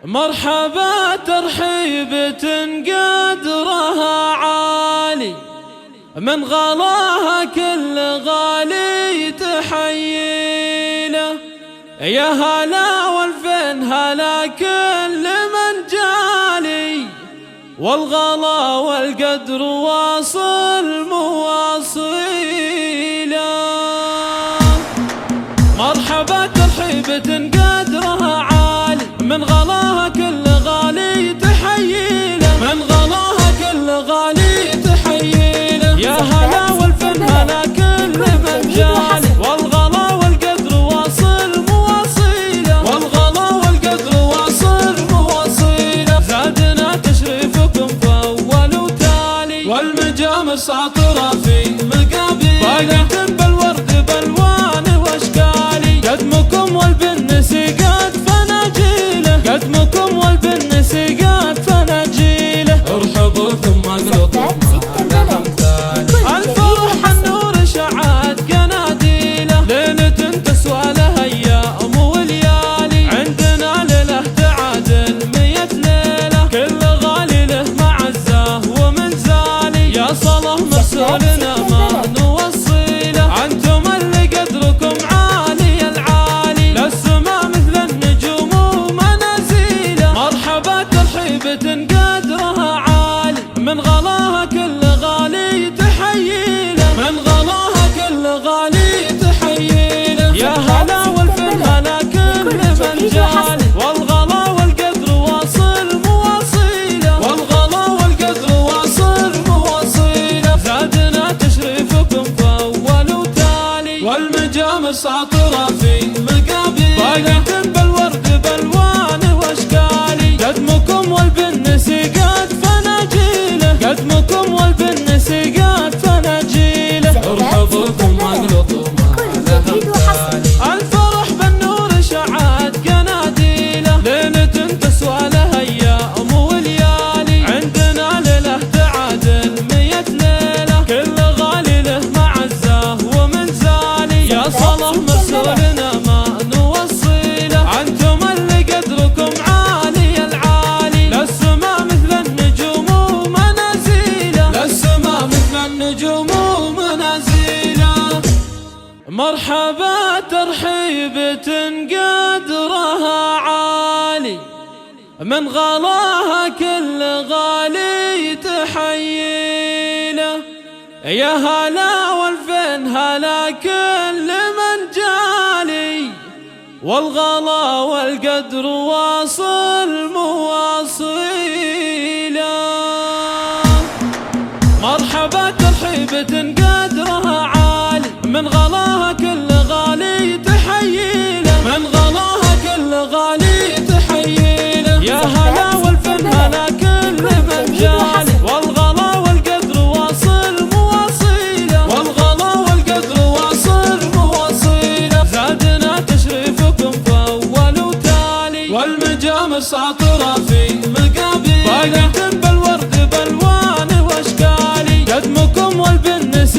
مرحبا ترحيبة قدرها عالي، من غلاها كل غالي تحييله. يا هلا والفين هلا كل من جالي، والغلا والقدر واصل مواصيله. مرحبا ترحيبة قدرها عالي، من غلاها كل غالي تحييله، من غلاها كل غالي تحييله. يا هلا والفن هلا كل من جالي، والغلا والقدر واصل مواصيله، والغلا والقدر واصل مواصيله. زادنا تشريفكم فأول وتالي، والمجامر ساطرة في مقابل، باقة بالورد بالوان واشكالي. قدمكم والبنس قد فناجيله، قدمكم والبنس قد فناجيله. ارحبوا ثم اقلطوا لهم ثاني، الفرح النور شعات قناديله. ليلة تسوى لها ايام وليالي، عندنا ليله تعادل 100 ليله. كل غالي له معزه ومن زالي، يا صلاة مسؤولنا ما نوصيله. انتم اللي قدركم عالي العالي، للسما مثل النجوم ومنازيله. مرحبا ترحيبة قدرها عالي، من غلاها كل غالي تحييله، من غلاها كل غالي تحييله. يا هلا والفن هلا كل من جالي، والغلا والقدر واصل مواصيله، والغلا والقدر واصل مواصيله. زادنا تشريفكم فأول وتالي، والمجامر ساطرة في مقابل، باقة بالورد بالوان واشكالي. قدمكم والبنس قد فناجيله، قدمكم والبنس قد فناجيله. ارحبوا ثم اقلطوا ما لهم ثاني، الفرح بالنور شعات قناديله. ليلة تسوى لها ايام وليالي، عندنا ليله تعادل 100 ليله. كل غالي له معزه ومن زالي، يا صلاة مسؤولنا ما نوصيله. انتم اللي قدركم عالي العالي، للسما مثل النجوم ومنازيله، للسما مثل النجوم ومنازيله. مرحبا ترحيبة قدرها عالي، من غلاها كل غالي تحييله. يا هلا والفين هلا كل من جالي، والغلا والقدر واصل مواصيله. مرحبا ترحيبة قدرها عالي، من غلاها كل غالي تحييله، من غلاها كل غالي تحييله. يا هلا والفن هلا كل من جالي، والغلا والقدر واصل مواصيله، والغلا والقدر واصل مواصيله. زادنا تشريفكم فأول وتالي، والمجامر ساطرة في مقابل، باقة بالورد بالوان واشكالي. قدمكم والبنس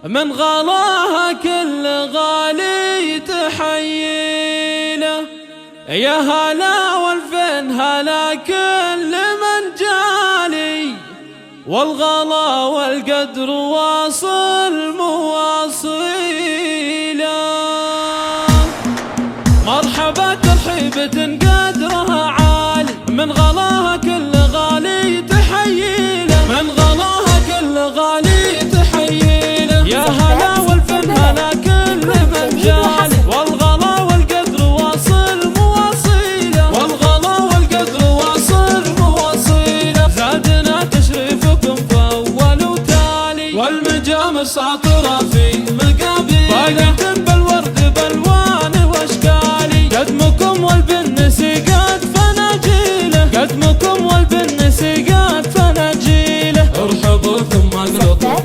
من غلاها كل غالي تحييله. يا هلا والفين هلا كل من جالي، والغلا والقدر واصل مواصيله. مرحبا ترحيبة قدرها عالي، من غلاها كل غالي تحييله. من غلاها كل غالي تحييله. يا هلا والفن هلا كل من جالي، والغلا والقدر واصل مواصيله. والغلا والقدر واصل مواصيله. زادنا تشريفكم فأول وتالي، والمجامر ساطرة في مقابيل، باقة بالورد بالوان واشكالي. قدمكم والبنس قد فناجيله، قدمكم والبنس قد فناجيله. ارحبوا ثم اقلطوا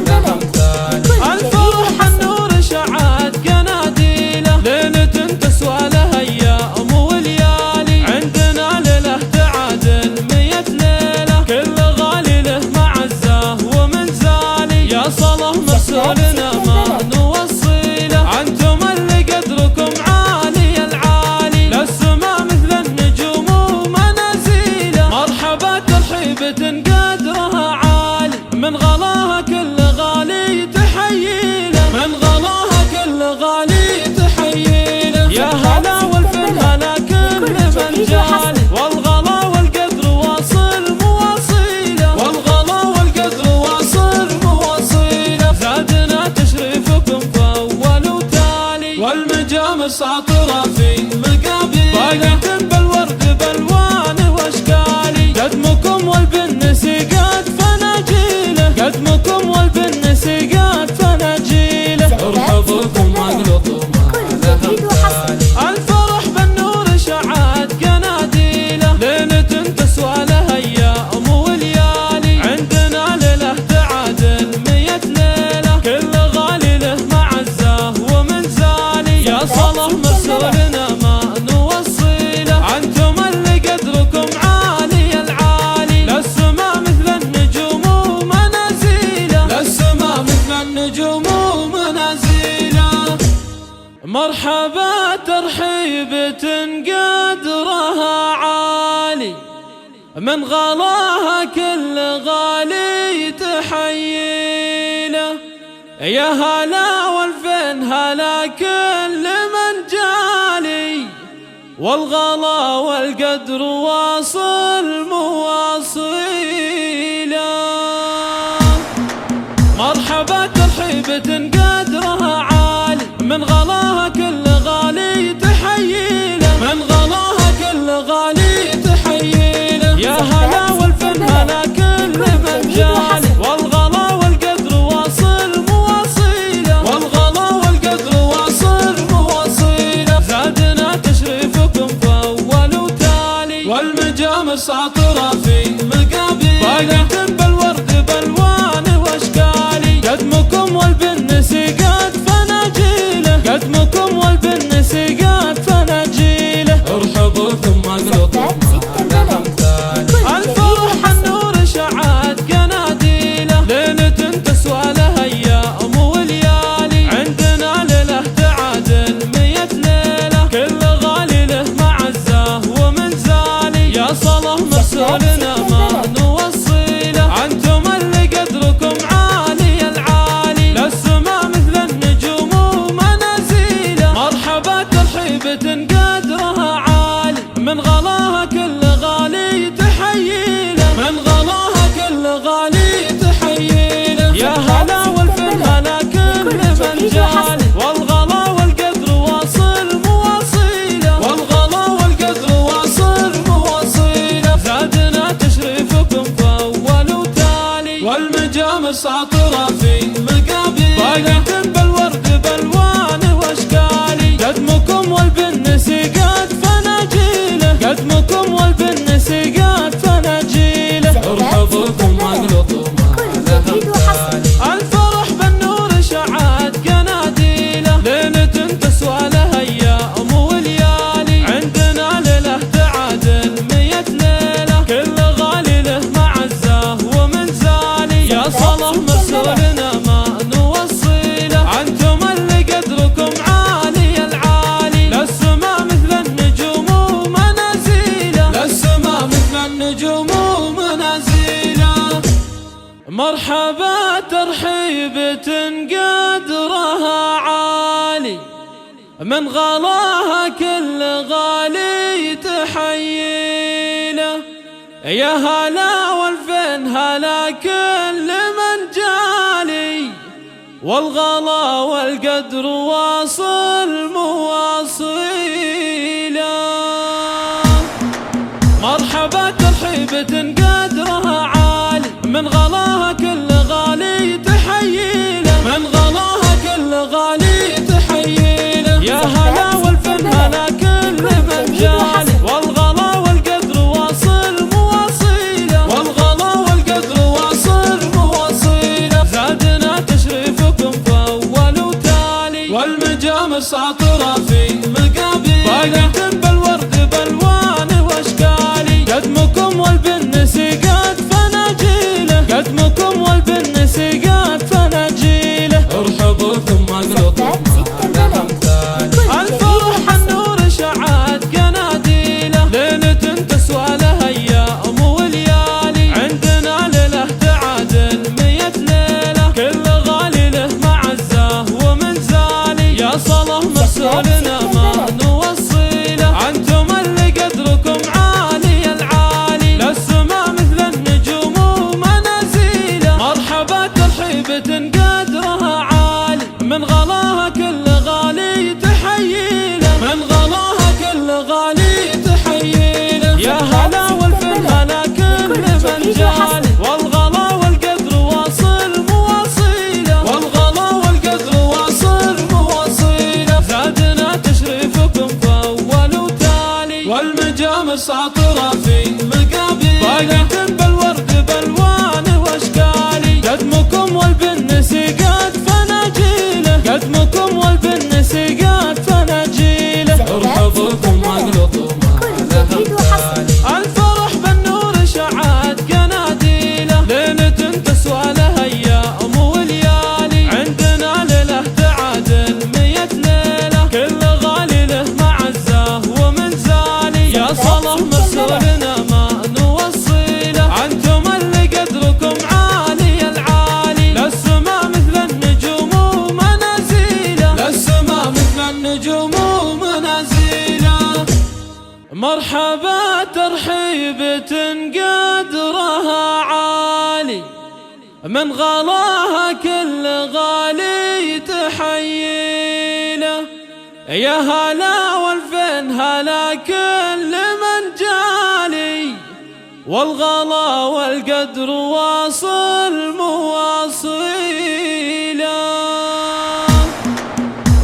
على امثالي. الفرح النور شعات قناديله، ليلة تسوى لها ايام وليالي. عندنا ليله تعادل 100 ليله، كل غالي له معزه ومنزالي. يا صلاة مرسولنا ما نوصيله، انتم اللي قدركم عالي العالي. للسما مثل النجوم ومنازيله. مرحبا ترحيبة قدرها عالي، من غلاها كل غالي تحييله. من غلاها كل غالي تحييله. يا هلا والفن هلا كل من جالي، والغلا والقدر واصل مواصيله. والغلا والقدر واصل مواصيله. زادنا تشريفكم فأول وتالي، والمجامر ساطرة في مقابيل، باقة بالورد بالوان واشكالي. قدمكم والبنس قد فناجيله، قدمكم والبنس قد فناجيله. ارحبوا ثم اقلطوا على امثالي. الفرح بالنور شعات قناديله، ليلة تسوى لها ايام وليالي. عندنا ليله تعادل 100 ليله، كل غالي له معزه ومنزالي. يا صلاة مرسولنا ما نوصيله، انتم اللي قدركم عالي العالي. للسما مثل النجوم ومنازيله. للسما مثل النجوم ومنازيله. مرحبا ترحيبة قدرها عالي، من غلاها كل غالي تحييله. يا هلا والفين هلا كل من جالي، والغلا والقدر واصل مواصيله. مرحبا ترحيبة قدرها عالي، من غلاها كل غالي تحييله. من غلاها كل غالي تحييله. يا هلا والفن هلا كل من جالي، والغلا والقدر واصل مواصيله. والغلا والقدر واصل مواصيله. زادنا تشريفكم فأول وتالي، والمجامر ساطرة في مقابيل، باقة بالورد بالوان واشكالي. قدمكم والبنس قد فناجيله، قدمكم والبنس قد فناجيله. ارحبوا ثم اقلطوا على امثالي. الفرح النور شعات قناديله، ليلة تسوى لها ايام وليالي. عندنا ليله تعادل 100 ليله، كل غالي له معزه ومنزالي. يا صلاة مرسولنا ما نوصيله، انتم اللي قدركم عالي العالي. للسما مثل النجوم ومنازيله. مرحبا ترحيبة قدرها عالي، من غلاها كل غالي تحييله. من غلاها كل غالي تحييله. يا هلا والفن هلا كل من جالي، والغلا والقدر واصل مواصيله. والغلا والقدر واصل مواصيله. زادنا تشريفكم فأول وتالي، والمجامر ساطرة في مقابيل، باقة بالورد بالوان واشكالي. قدمكم والبنس قد فناجيله، قدمكم والبنس قد فناجيله. ارحبوا ثم اقلطوا على امثالي. الفرح النور شعات قناديله، ليلة تسوى لها ايام وليالي. عندنا ليله تعادل 100 ليله، كل غالي له معزه ومنزالي. يا صلاة مرسولنا ما نوصيله، انتم اللي قدركم عالي العالي. للسما مثل النجوم ومنازيله. مرحبا ترحيبة قدرها عالي، من غلاها كل غالي تحييله. من غلاها كل غالي تحييله. يا هلا والفن هلا كل من جالي، والغلا والقدر واصل مواصيله. والغلا والقدر واصل مواصيله. زادنا تشريفكم فأول وتالي، والمجامر ساطرة في مقابيل، باقة بالورد بالوان واشكالي. قدمكم والبنس قد فناجيله، قدمكم والبنس قد فناجيله. ارحبوا ثم اقلطوا على امثالي. الفرح بالنور شعات قناديله، ليلة تسوى لها ايام وليالي. عندنا ليله تعادل 100 ليله، كل غالي له معزه ومنزالي. يا صلاة مرسولنا ما نوصي مرحبا ترحيبة قدرها عالي، من غلاها كل غالي تحييله. يا هلا والفين هلا كل من جالي، والغلا والقدر واصل مواصيله. مرحبا ترحيبة قدرها عالي، من غلاها كل غالي تحييله، من غلاها كل غالي تحييله. يا هلا والفن هلا كل من جالي، والغلا والقدر واصل مواصيله، والغلا والقدر واصل مواصيله. زادنا تشريفكم فأول وتالي، والمجامر ساطرة في مقابيل، باقة بالورد بالوان واشكالي. قدمكم والبنس قد فناجيله، قدمكم والبنس قد فناجيله. ارحبوا ثم اقلطوا الفرح النور شعت قناديله، ليلة تسوى لها ايام وليالي. عندنا ليلة تعادل 100 ليلة، كل غالي له معزه ومنزالي. يا صلاة مرسولنا ما نوصيله، انتم اللي قدركم عالي العالي، للسما مثل النجوم ومنازيله. مرحبا ترحيبة قدرها عالي، من غلاها كل غالي تحييله، من غلاها كل غالي تحييله. يا هلا والفن هلا كل من جالي، والغلا والقدر واصل مواصيله، والغلا والقدر واصل مواصيله. زادنا تشريفكم فأول وتالي، والمجامر ساطرة في مقابيل، باقة بالورد بالوان واشكالي. قدمكم والبنس قد فناجيله، قدمكم والبنس قد فناجيله. ارحبوا ثم اقلطوا ما لها مثال، الفرح بالنور شعت قناديله، ليلة تسوى لها ايام وليالي. عندنا ليلة تعادل 100 ليلة، كل غالي له معزه ومنزالي. يا صلاة مرسولنا ما نوصيله، انتم اللي قدركم عالي العالي، للسما مثل النجوم ومنازيله، للسما مثل النجوم ومنازيله. مرحبا ترحيبة قدرها عالي، من غلاها كل غالي تحييله. يا هلا والفين هلا كل من جالي، والغلا والقدر واصل مواصيله.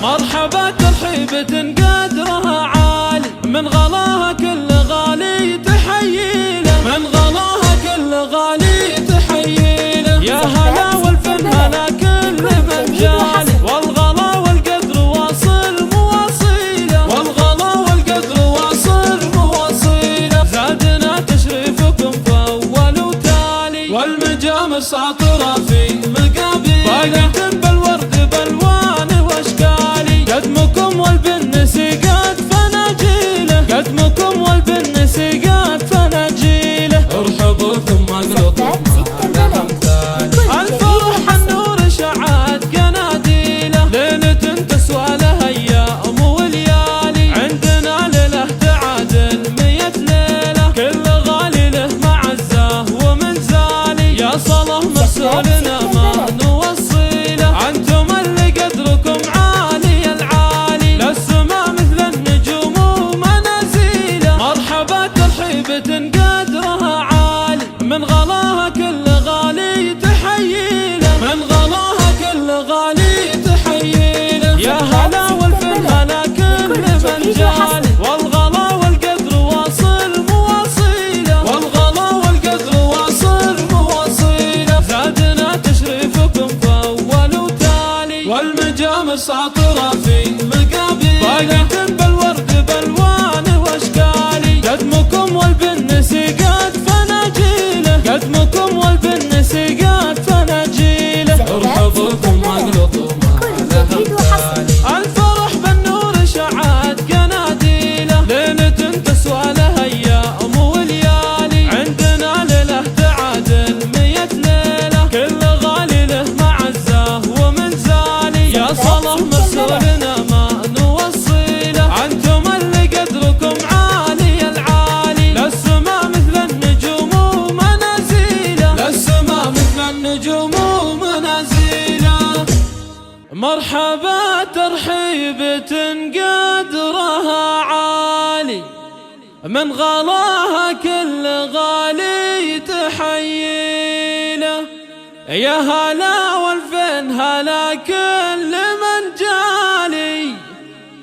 مرحبا ترحيبة قدرها عالي، من غلاها كل غالي تحييله، من غلاها كل غالي تحييله. يا هلا والفن هلا كل من جالي، والغلا والقدر واصل مواصيله، والغلا والقدر واصل مواصيله. زادنا تشريفكم فأول وتالي، والمجامر ساطرة في مقابيل، باقة بالورد بالوان واشكالي. قدمكم والبنس قد فناجيله، قدمكم والبنس قد فناجيله. ارحبوا ثم اقلطوا ما لها مثال، الفرح النور شعت قناديله، ليلة تسوى لها ايام وليالي. عندنا ليلة تعادل 100 ليلة، كل غالي له معزه ومنزالي. يا صلاة مرسولنا ما نوصيله، انتم اللي قدركم عالي العالي، للسما مثل النجوم ومنازيله. مرحبا ترحيبة قدرها عالي، من غلاها كل غالي تحييله، من غلاها كل غالي تحييله. يا هلا والفن هلا كل من جالي، والغلا والقدر واصل مواصيله، والغلا والقدر واصل مواصيله. زادنا تشريفكم فأول وتالي، والمجامر ساطرة في مقابيل، باقة بالورد بالوان واشكالي. قدمكم والبنس قد فناجيله، قدمكم والبنس قد فناجيله. ارحبوا ثم اقلطوا ما لها مثال، الفرح بالنور شعت قناديله، ليلة تسوى لها ايام وليالي. عندنا ليلة تعادل 100 ليلة، كل غالي مرحبا ترحيبة قدرها عالي، من غلاها كل غالي تحييله. يا هلا والفين هلا كل من جالي،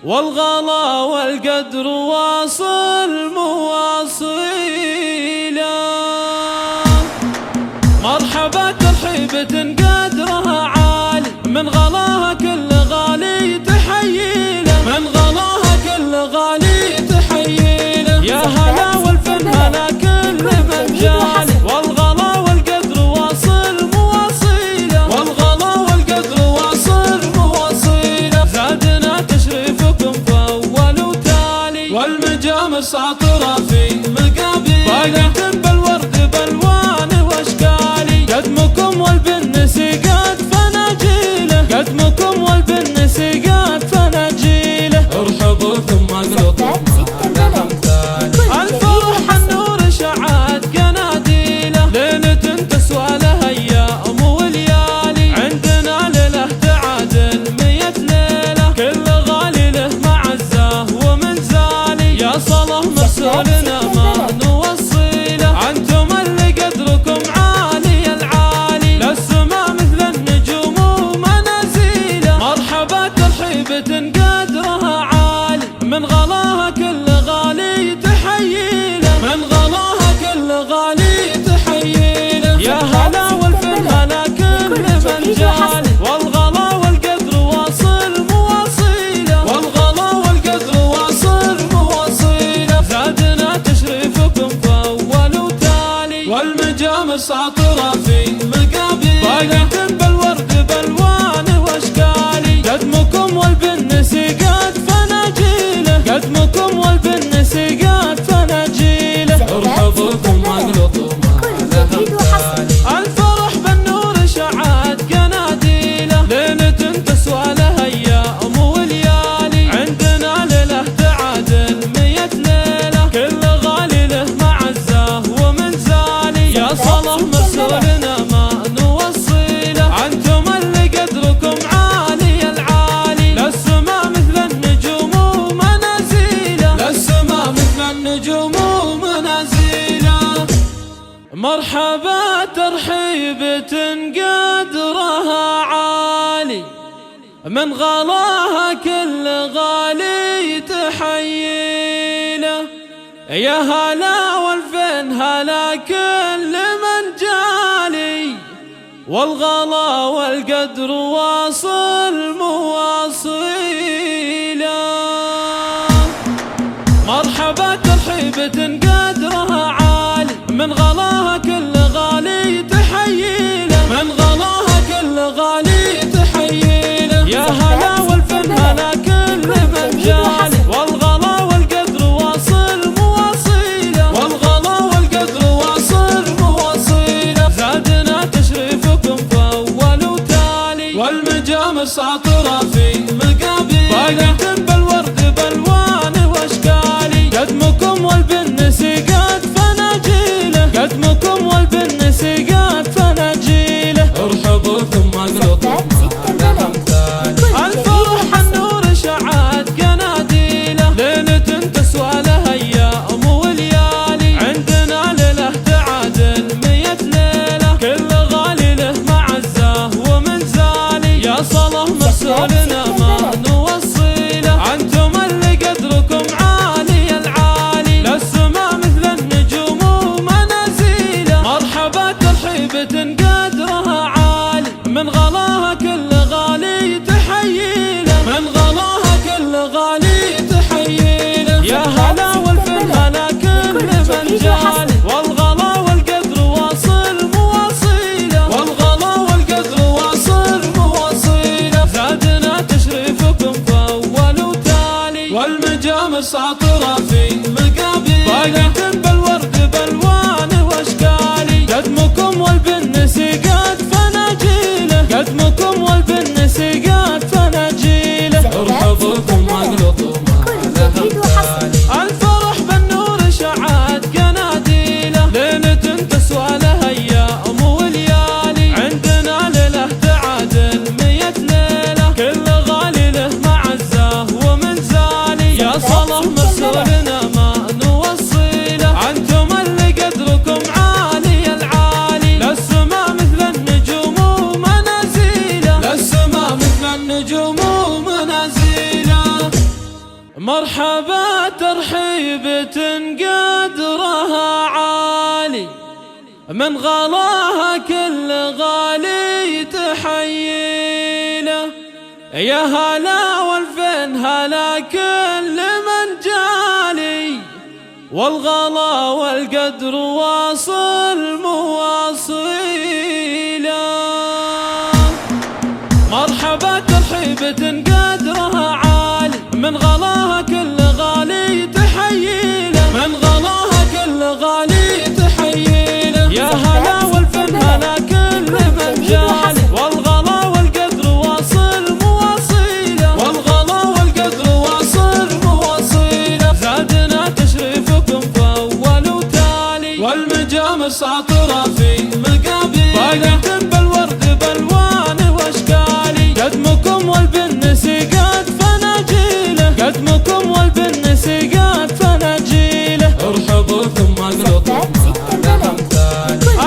والغلا والقدر واصل مواصيله. مرحبا ترحيبة قدرها عالي، من غلاها كل غالي تحييله، من غلاها كل غالي تحييله. يا هلا والفن هلا كل من جالي، والغلا والقدر واصل مواصيله، والغلا والقدر واصل مواصيله. زادنا تشريفكم فأول وتالي، والمجامر ساطرة في مقابل، باقة بالورد بالوان واشكالي. قدمكم والبنس قد فناجيله، قدمكم والبنس قد فناجيله. ارحبوا ثم اقلطوا على امثالي، الفرح النور شعت قناديله. ليلة تسوى لها ايام وليالي، عندنا ليله تعادل 100 ليله. كل غالي له معزه ومنزالي، يا صلاة مرسولنا ما نوصيله. انتم اللي قدركم عالي العالي، للسما مثل النجوم ومنازيله. مرحبا ترحيبة قدرها عالي، من غلاها كل غالي تحييله، من غلاها كل غالي تحييله. يا هلا والفن هلا كل من جالي، والغلا والقدر واصل مواصيله، والغلا والقدر واصل مواصيله. زادنا تشريفكم فأول وتالي، والمجامر ساطرة في مقابل، باقة بالورد بالوان واشكالي. قدمكم والبنس قد فناجيله، قدمكم والبنس قد فناجيله. ارحبوا ثم اقلطوا على امثالي، الفرح بالنور شعت قناديله. ليلة تسوى لها ايام وليالي، عندنا ليله تعادل 100 ليله. كل غالي له معزه ومنزالي، يا صلاة مرسولنا ما نوصيله. انتم اللي قدركم عالي العالي، للسما مثل النجوم ومنازيله، للسما مثل النجوم ومنازيله. مرحبا ترحيبة قدرها عالي، من غلاها كل غالي تحييله. يا هلا والفين هلا كل من جالي، والغلا والقدر واصل مواصيله. مرحبا ترحيبة قدرها عالي، من غلاها كل غالي تحييله، من غلاها كل غالي تحييله. يا هلا والفن هلا كل من جالي، والغلا والقدر واصل مواصيله، والغلا والقدر واصل مواصيله. زادنا تشريفكم فأول وتالي، والمجامر ساطرة في مقابل، باقة بالورد بالوان واشكالي. قدمكم والبنس قد فناجيله، قدمكم والبنس قد فناجيله. ارحبوا ثم اقلطوا على امثالي، الفرح النور شعت قناديله. ليلة تسوى لها ايام وليالي، عندنا ليله تعادل 100 ليله. كل غالي له معزه ومنزالي، يا صلاة مرسولنا ما نوصيله. انتم اللي قدركم عالي العالي، للسما مثل النجوم ومنازيله. مرحبا ترحيبة قدرها عالي، من غلاها كل غالي تحييله، من غلاها كل غالي تحييله. يا هلا والفن هلا كل من جالي، والغلا والقدر واصل مواصيله، والغلا والقدر واصل مواصيله. زادنا تشريفكم فأول وتالي، والمجامر ساطرة في مقابل، باقة بالورد بالوان واشكالي. قدمكم والبنس قد فناجيله، قدمكم والبنس قد فناجيله. ارحبوا ثم اقلطوا على امثالي، الفرح بالنور شعت قناديله. ليلة تسوى لها ايام وليالي، عندنا ليله تعادل 100 ليله. من غلاها كل غالي تحييله. يا هلا والفين هلا كل من جالي، والغلا والقدر واصل مواصيله. مرحبا ترحيبة قدرها عالي، من غلاها كل غالي تحييله. من غلاها كل غالي تحييله. يا هلا والفن هلا كل من جالي، والغلا والقدر واصل مواصيله. والغلا والقدر واصل مواصيله. زادنا تشريفكم فأول وتالي، والمجامر ساطرة في مقابل، باقة بالورد بالوان واشكالي. قدمكم والبنس قد فناجيله، قدمكم والبنس قد فناجيله. ارحبوا ثم اقلطوا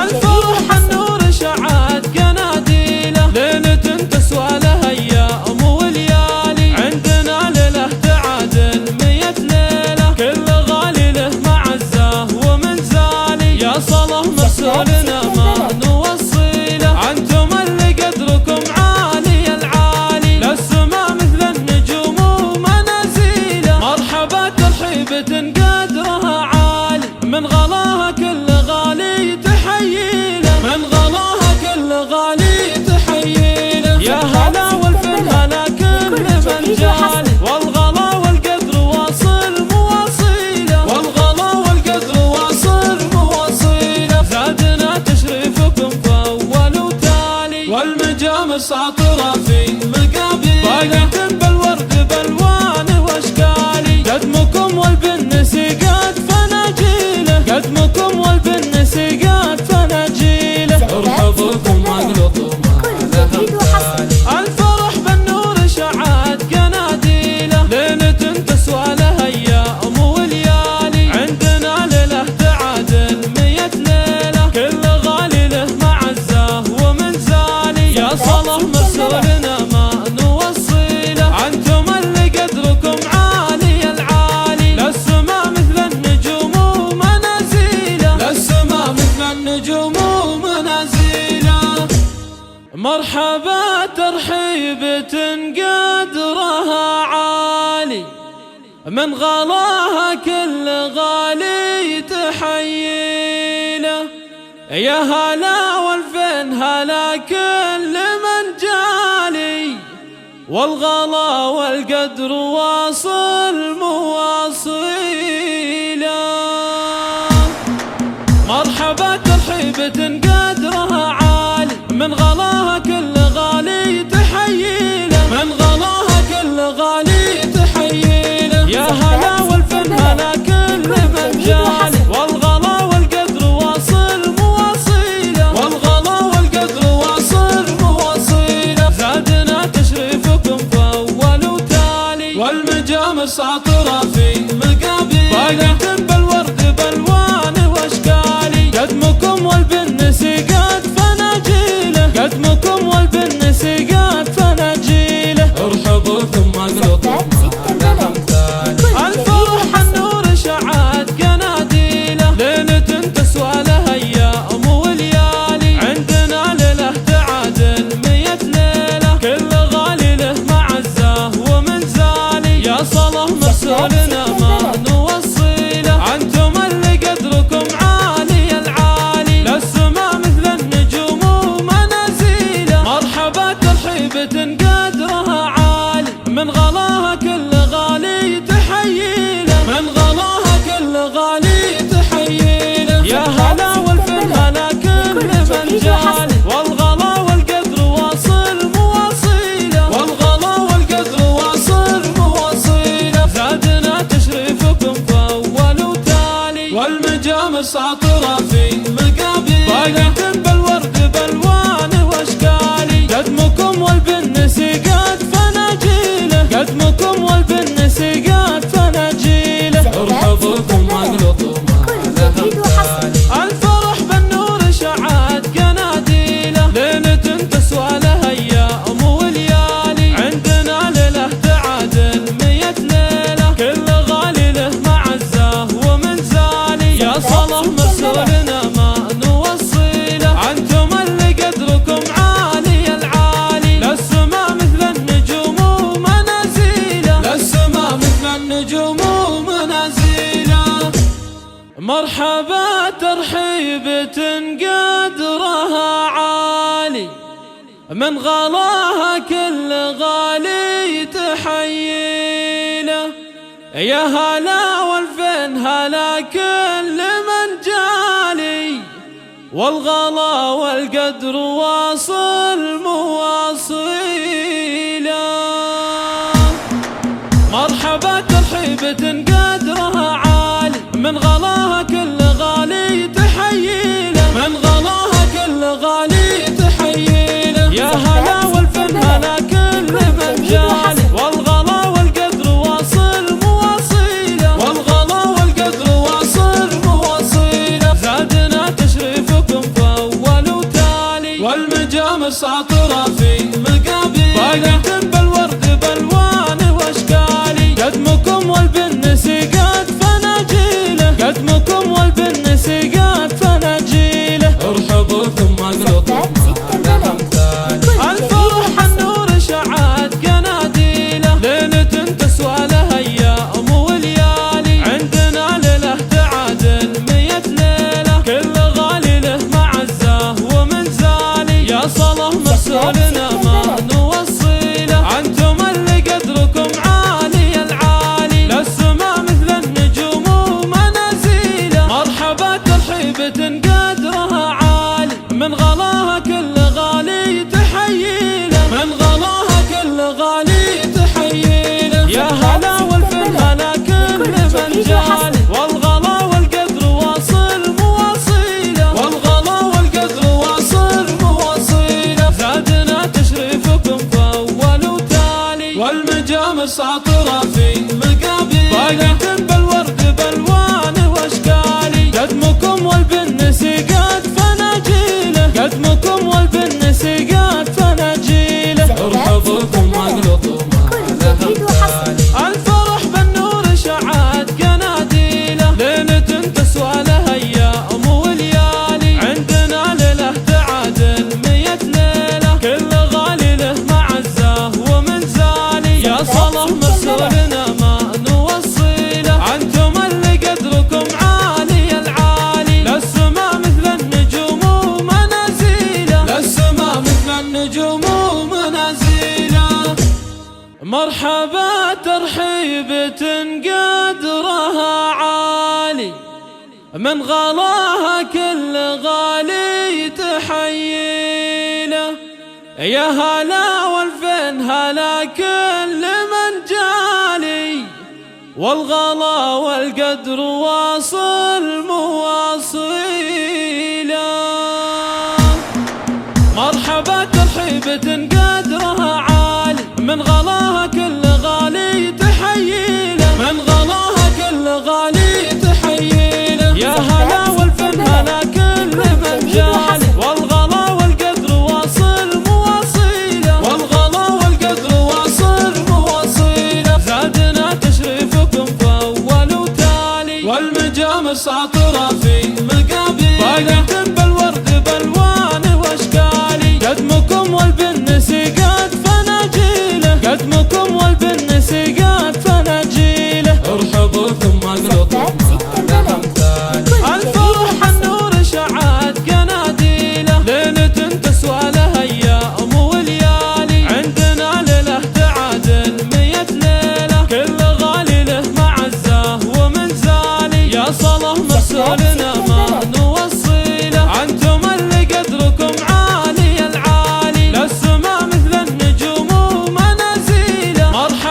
الفرح النور شعت قناديله. ليلة تسوى لها ايام وليالي، عندنا ليلة تعادل 100 ليلة. كل غالي له معزه ومنزالي، يا صلاة مرسولنا ما نوصيله. انتم اللي قدركم عالي العالي، للسما مثل النجوم ومنازيله. مرحبا ترحيبة قدرها عالي، من غلاها كل غالي تحييله. من غلاها كل غالي تحييله. يا هلا والفن هلا كل من جالي، والغلا والقدر واصل مواصيله. والغلا والقدر واصل مواصيله. زادنا تشريفكم فأول وتالي، والمجامر ساطرة في مقابل، باقة بالورد بالوان واشكالي. قدمكم والبنس قد فناجيله، قدمكم والبنس قد فناجيله. ارحبوا ثم اقلطوا الفرح بالنور شعت قناديله. ليلة تسوى لها ايام وليالي، عندنا ليلة تعادل 100 ليلة. كل غالي له معزه ومنزالي، يا صلاة مرسولنا ما نوصيله. انتم اللي قدركم عالي العالي، للسما مثل النجوم ومنازيله. للسما مثل النجوم ومنازيله. مرحبا ترحيبة قدرها عالي، من غلاها كل غالي تحييله. يا هلا والفين هلا كل من جالي، والغلا والقدر واصل مواصيله. مرحبا ترحيبة قدرها عالي، من غلاها كل غالي تحييله. من غلاها كل غالي تحييله. يا هلا والفن هلا كل من جالي، والغلا والقدر واصل مواصيله. والغلا والقدر واصل مواصيله. زادنا تشريفكم فأول وتالي، والمجامر ساطرة في مقابل، باقة بالورد بالوان واشكالي. قدمكم والبنس قد فناجيله، قدمكم والبنس قد فناجيله. ارحبوا ثم اقلطوا الفرح النور شعت قناديله. ليلة تسوى لها ايام وليالي، عندنا ليلة تعادل 100 ليلة. كل غالي له معزه ومنزالي، يا صلاة مرسولنا ما نوصيله. انتم اللي قدركم عالي العالي، للسما مثل النجوم ومنازيله. مرحبا ترحيبة قدرها عالي، من غلاها كل غالي تحييله. من غلاها كل غالي تحييله. يا هلا والفن هلا كل من جالي، والغلا والقدر واصل مواصيله. والغلا والقدر واصل مواصيله. زادنا تشريفكم فأول وتالي، والمجامر ساطرة في مقابل، باقة بالورد بالوان واشكالي. قدمكم والبنس قد فناجيله، قدمكم والبنس قد فناجيله. ارحبوا ثم اقلطوا الفرح بالنور شعت قناديله. ليلة تسوى لها ايام وليالي، عندنا ليلة تعادل 100 ليلة. كل غالي له معزه ومنزالي، يا صلاة مرسولنا ما نوصي. من غلاها كل غالي تحييله. يا هلا والفين هلا كل من جالي، والغلا والقدر واصل مواصيله. مرحبا ترحيبة قدرها عالي، من غلاها كل غالي تحييله، من غلاها كل غالي تحييله. يا هلا والفن هلا كل من جالي، والغلا والقدر واصل مواصيله، والغلا والقدر واصل مواصيله. زادنا تشريفكم فأول وتالي، والمجامر ساطرة في مقابل، باقة بالورد بالوان واشكالي. قدمكم والبنس قد فناجيله، قدمكم والبنس قد فناجيله. ارحبوا ثم اقلطوا لها امثالي، الفرح النور شعات قناديله. ليلة تسوى لها ايام وليالي، عندنا ليله تعادل 100 ليله. كل غالي له معزه ومنزالي، يا صلاة مرسولنا ما نوصيله. انتم اللي قدركم عالي العالي، للسما مثل النجوم ومنازيله. مرحبا ترحيبة قدرها عالي، من غلاها كل غالي تحييله، من غلاها كل غالي تحييله. يا هلا والفن هلا كل من جالي، والغلا والقدر واصل مواصيله، والغلا والقدر واصل مواصيله. زادنا تشريفكم فأول وتالي، والمجامر ساطرة في مقابل، باقة بالورد بالوان واشكالي. قدمكم والبنس قد فناجيله، قدمكم والبنس قد فناجيله. ارحبوا ثم اقلطوا لها امثالي، الفرح بالنور شعات قناديله. ليلة تسوى لها ايام وليالي، عندنا ليله تعادل 100 ليله. كل غالي له معزه ومنزالي، يا صلاة مرسولنا ما نوصيله. انتم اللي قدركم عالي العالي، للسما مثل النجوم ومنازيله، للسما مثل النجوم ومنازيله. مرحبا ترحيبة قدرها عالي، من غلاها كل غالي تحييله. يا هلا والفين هلا كل من جالي، والغلا والقدر واصل مواصيله. مرحبا ترحيبة قدرها عالي، من غلاها كل غالي تحييله، من غلاها كل غالي تحييله. يا هلا والفن هلا كل من جالي، والغلا والقدر واصل مواصيله، والغلا والقدر واصل مواصيله. زادنا تشريفكم فأول وتالي، والمجامر ساطرة في مقابل، باقة بالورد بالوان واشكالي. قدمكم والبنس قد فناجيله، قدمكم والبنس قد فناجيله. ارحبوا ثم اقلطوا لها امثالي، الفرح النور شعات قناديله. ليلة تسوى لها ايام وليالي، عندنا ليله تعادل 100 ليله. كل غالي له معزه ومنزالي، يا صلاة مرسولنا ما نوصيله. انتم اللي قدركم عالي العالي، للسما مثل النجوم ومنازيله. مرحبا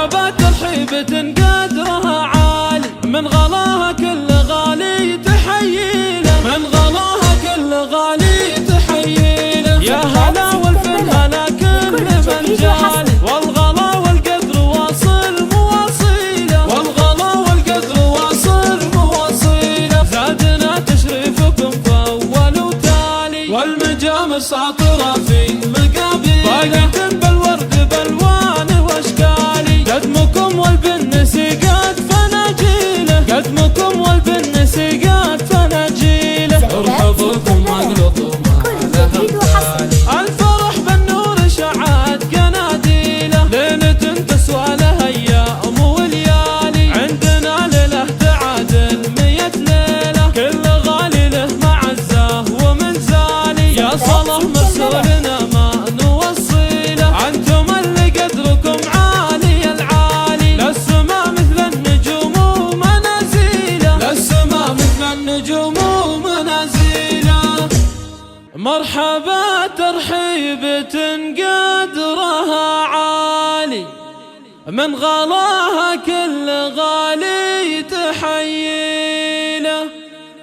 من غلاها كل غالي تحييله.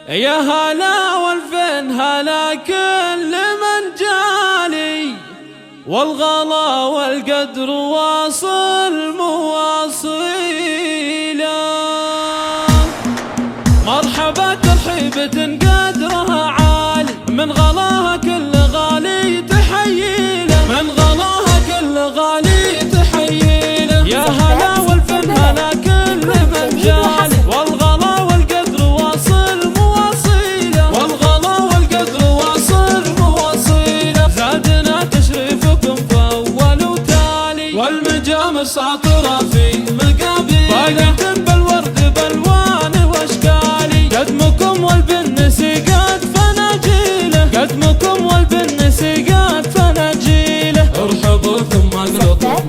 يا هلا والفين هلا كل من جالي، والغلا والقدر واصل مواصيله. مرحبا ترحيبة قدرها عالي، من غلاها كل غالي تحييله. من غلاها كل غالي تحييله. يا هلا والفن هلا كل من جالي، والغلا والقدر واصل مواصيله. والغلا والقدر واصل مواصيله. زادنا تشريفكم فأول وتالي، والمجامر ساطرة في مقابيل، باقة بالورد بالوان واشكالي. قدمكم والبنس قد فناجيله، قدمكم والبنس قد فناجيله. ارحبوا ثم اقلطوا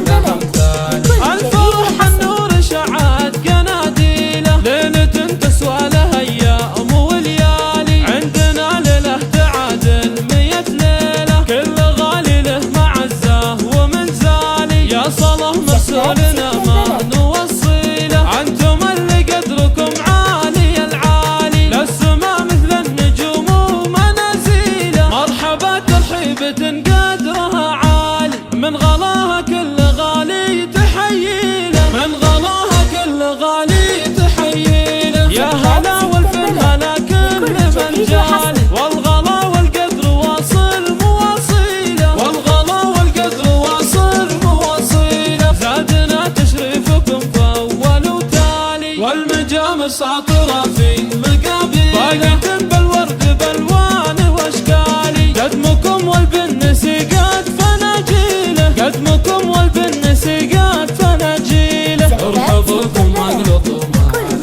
على امثالي. الفرح النور شعات قناديله، ليلة تسوى لها ايام وليالي. عندنا ليله تعادل 100 ليله، كل غالي له معزه ومنزالي. يا صلاة مرسولنا ما نوصيله، انتم اللي قدركم عالي العالي. للسما مثل النجوم ومنازيله. مرحبا ترحيبة قدرها عالي، من غلاها كل غالي تحييله. من غلاها كل غالي تحييله. يا هلا والفن هلا كل من جالي، والغلا والقدر واصل مواصيله. والغلا والقدر واصل مواصيله. زادنا تشريفكم فأول وتالي، والمجامر ساطرة في مقابيل، باقة بالورد بالوان واشكالي. قدمكم والبنس قد فناجيله، قدمكم والبنس قد فناجيله. ارحبوا ثم اقلطوا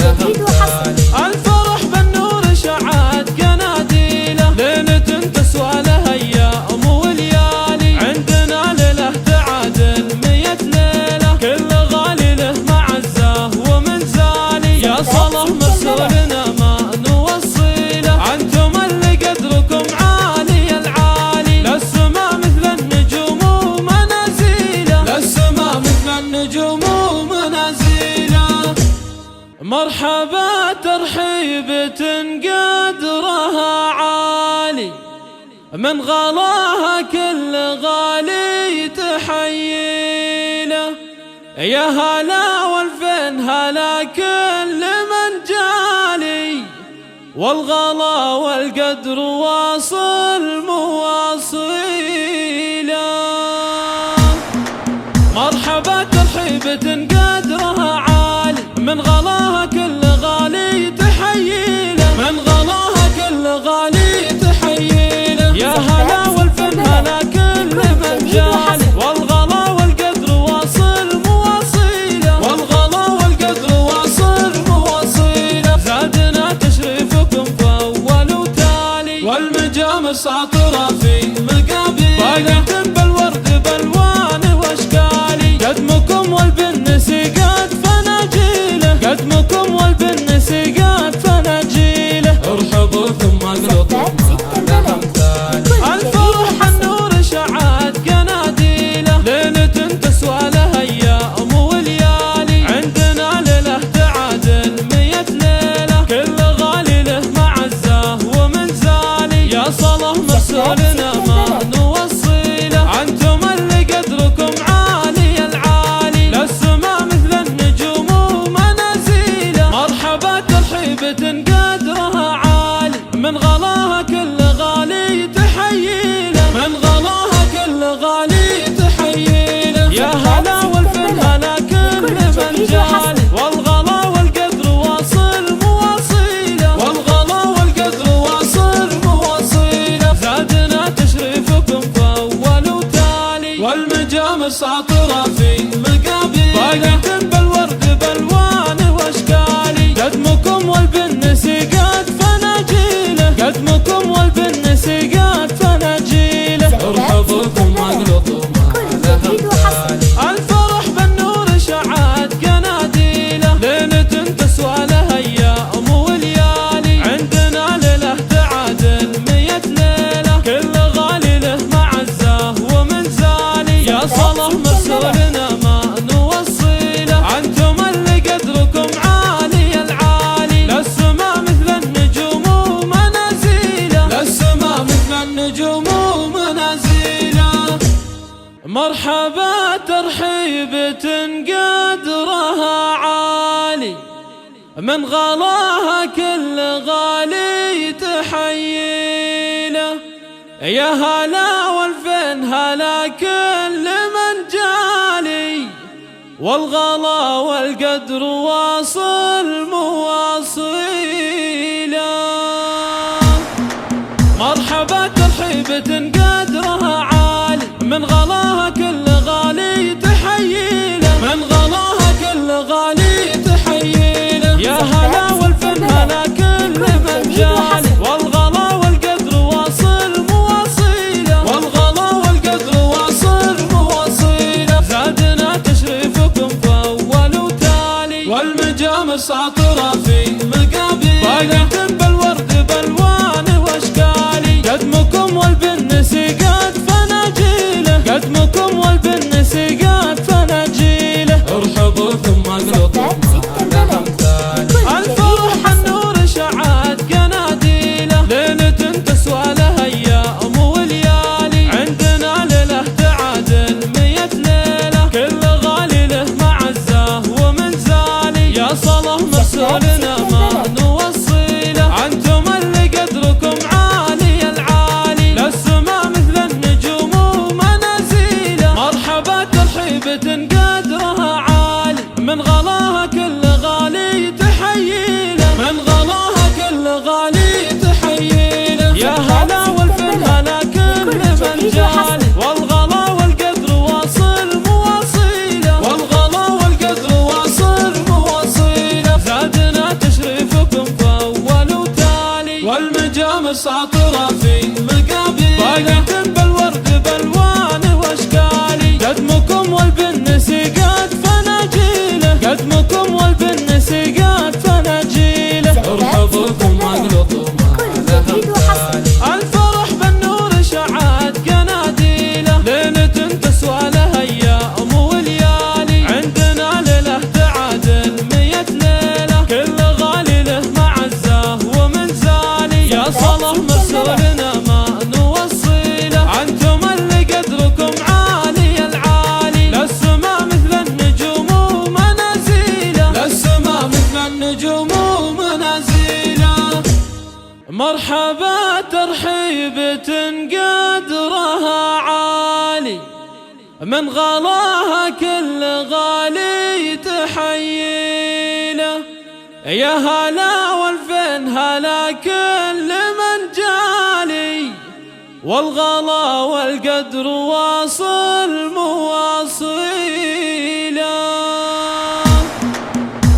على امثالي. الفرح بالنور شعات قناديله، ليلة تسوى لها ايام وليالي. عندنا ليله تعادل 100 ليله، كل غالي له معزه ومنزالي. يا صلاة مرسولنا ما نوصيله، انتم اللي قدركم عالي العالي. للسما مثل النجوم ومنازيله. للسما مثل النجوم ومنازيله. مرحبا ترحيبة قدرها عالي، من غلاها كل غالي تحييله. يا هلا والفين هلا كل من جالي، والغلا والقدر واصل مواصيله. مرحبا ترحيبة قدرها عالي، من غلاها كل غالي تحييله. من غلاها كل غالي تحييله. يا هلا والفن هلا كل من جالي، والغلا والقدر واصل مواصيله. والغلا والقدر واصل مواصيله. زادنا تشريفكم فأول وتالي، والمجامر ساطرة في مقابيل، باقة بالورد بالوان واشكالي. قدمكم والبنس قد فناجيله، قدمكم والبنس قد فناجيله. ارحبوا ثم اقلطوا على امثالي. الفرح النور شعات قناديله، ليلة تسوى لها ايام وليالي. عندنا ليله تعادل 100 ليله، كل غالي له معزه ومنزالي. يا صلاة مرسولنا ما نوصيله، انتم اللي قدركم عالي العالي. للسما مثل النجوم ومنازيله. مرحبا ترحيبة قدرها عالي، من غلاها كل غالي تحييله. من غلاها كل غالي تحييله. يا هلا والفن هلا كل من جالي، والغلا والقدر واصل مواصيله. والغلا والقدر واصل مواصيله. زادنا تشريفكم فأول وتالي، والمجامر ساطرة في مقابيل، باقة بالورد بالوان واشكالي. قدمكم والبنس قد فناجيله، قدمكم والبنس قد فناجيله. ارحبوا ثم اقلطوا على امثالي. الفرح النور شعات قناديله، ليلة تسوى لها ايام وليالي. عندنا ليله تعادل 100 ليله، كل غالي له معزه ومنزالي. يا صلاة مرسولنا ما نوصيله، انتم اللي قدركم عالي العالي. للسما مثل النجوم ومنازيله. مرحبا ترحيبة قدرها عالي، من غلاها كل غالي تحييله. من غلاها كل غالي تحييله. يا هلا والفن هلا كل من جالي، والغلا والقدر واصل مواصيله. والغلا والقدر واصل مواصيله. زادنا تشريفكم فأول وتالي، والمجامر ساطرة في مقابيل، باقة بالورد بالوان واشكالي. قدمكم والبنس قد فناجيله، قدمكم والبنس قد فناجيله. ارحبوا ثم اقلطوا على امثالي. الفرح بالنور شعات قناديله، ليلة تسوى لها ايام وليالي. عندنا ليله تعادل 100 ليله، كل غالي له معزه ومنزالي. يا صلاة مرسولنا ما نوصي مرحبا ترحيبة قدرها عالي، من غلاها كل غالي تحييله. يا هلا والفين هلا كل من جالي، والغلا والقدر واصل مواصيله. مرحبا ترحيبة قدرها عالي، من غلاها كل غالي تحييله، من غلاها كل غالي تحييله. يا هلا والفن هلا كل من جالي، والغلا والقدر واصل مواصيله، والغلا والقدر واصل مواصيله. زادنا تشريفكم فأول وتالي، والمجامر ساطرة في مقابيل، باقة بالورد بالوان واشكالي. قدمكم والبنس قد فناجيله، قدمكم والبنس قد فناجيله. ارحبوا ثم اقلطوا الفرح النور شعت قناديله، ليلة تسوى لها ايام وليالي. عندنا ليلة تعادل 100 ليلة، كل غالي له معزه ومنزالي. يا صلاة مرسولنا ما نوصيله، انتم اللي قدركم عالي العالي، للسما مثل النجوم ومنازيله. مرحبا ترحيبة قدرها عالي، من غلاها كل غالي تحييله، من غلاها كل غالي تحييله. يا هلا والفن هلا كل من جالي، والغلا والقدر واصل مواصيله، والغلا والقدر واصل مواصيله. زادنا تشريفكم فأول وتالي، والمجامر ساطرة في مقابيل، باقة بالورد بالوان واشكالي. قدمكم والبنس قد فناجيله، قدمكم والبنس قد فناجيله. ارحبوا ثم اقلطوا ما لها مثال، الفرح بالنور شعت قناديله، ليلة تسوى لها ايام وليالي. عندنا ليلة تعادل 100 ليلة، كل غالي له معزه ومنزالي. يا صلاة مرسولنا ما نوصيله، انتم اللي قدركم عالي العالي، للسما مثل النجوم ومنازيله، للسما مثل النجوم ومنازيله. مرحبا ترحيبة قدرها عالي، من غلاها كل غالي تحييله. يا هلا والفين هلا كل من جالي، والغلا والقدر واصل مواصيله.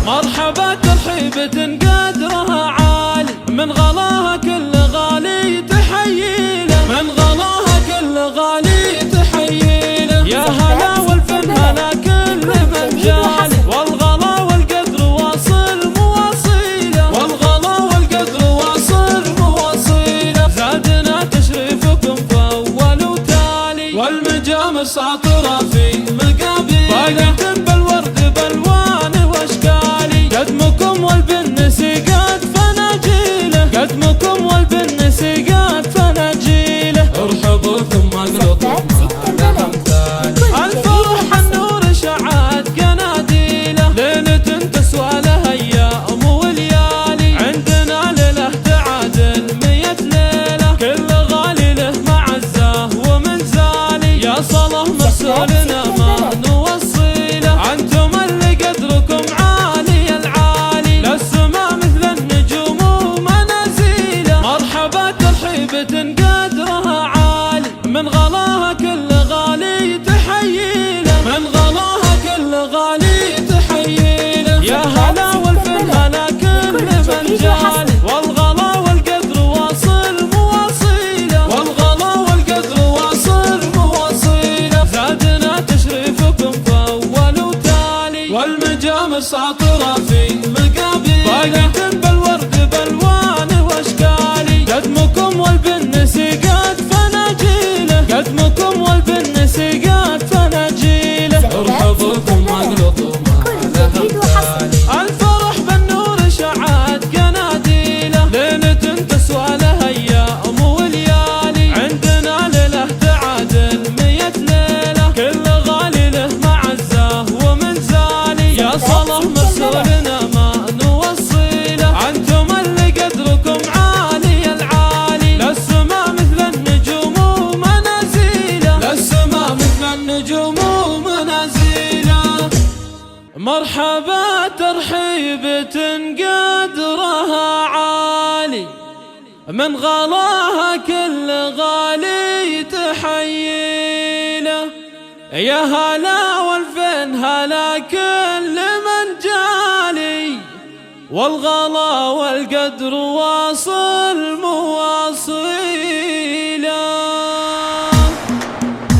مرحبا ترحيبة قدرها عالي، من غلاها كل غالي تحييله، من غلاها كل غالي تحييله. يا هلا والفن هلا كل من جالي، والغلا والقدر واصل مواصيله، والغلا والقدر واصل مواصيله. زادنا تشريفكم فأول وتالي، والمجامر ساطرة في مقابيل، باقة بالورد بالوان واشكالي. قدمكم والبنس قد فناجيله، قدمكم والبنس قد فناجيله. ارحبوا ثم اقلطوا ما لها مثال، الفرح النور شعت قناديله، ليلة تسوى لها ايام وليالي. عندنا ليلة تعادل 100 ليلة، كل غالي له معزه ومنزالي. يا صلاة مرسولنا ما نوصيله، انتم اللي قدركم عالي العالي، للسما مثل النجوم ومنازيله. مرحبا ترحيبة قدرها عالي، من غلاها كل غالي تحييله، من غلاها كل غالي تحييله. يا هلا والفن هلا كل من جالي، والغلا والقدر واصل مواصيله، والغلا والقدر واصل مواصيله. زادنا تشريفكم فأول وتالي، والمجامر ساطرة في مقابيل، باقة بالورد بالوان واشكالي. قدمكم والبنس قد فناجيله، قدمكم والبنس قد فناجيله. ارحبوا ثم اقلطوا ما لها مثال، الفرح بالنور شعت قناديله، ليلة تسوى لها ايام وليالي. عندنا ليلة تعادل 100 ليلة، كل مرحبا ترحيبة قدرها عالي، من غلاها كل غالي تحييله. يا هلا والفين هلا كل من جالي، والغلا والقدر واصل مواصيله.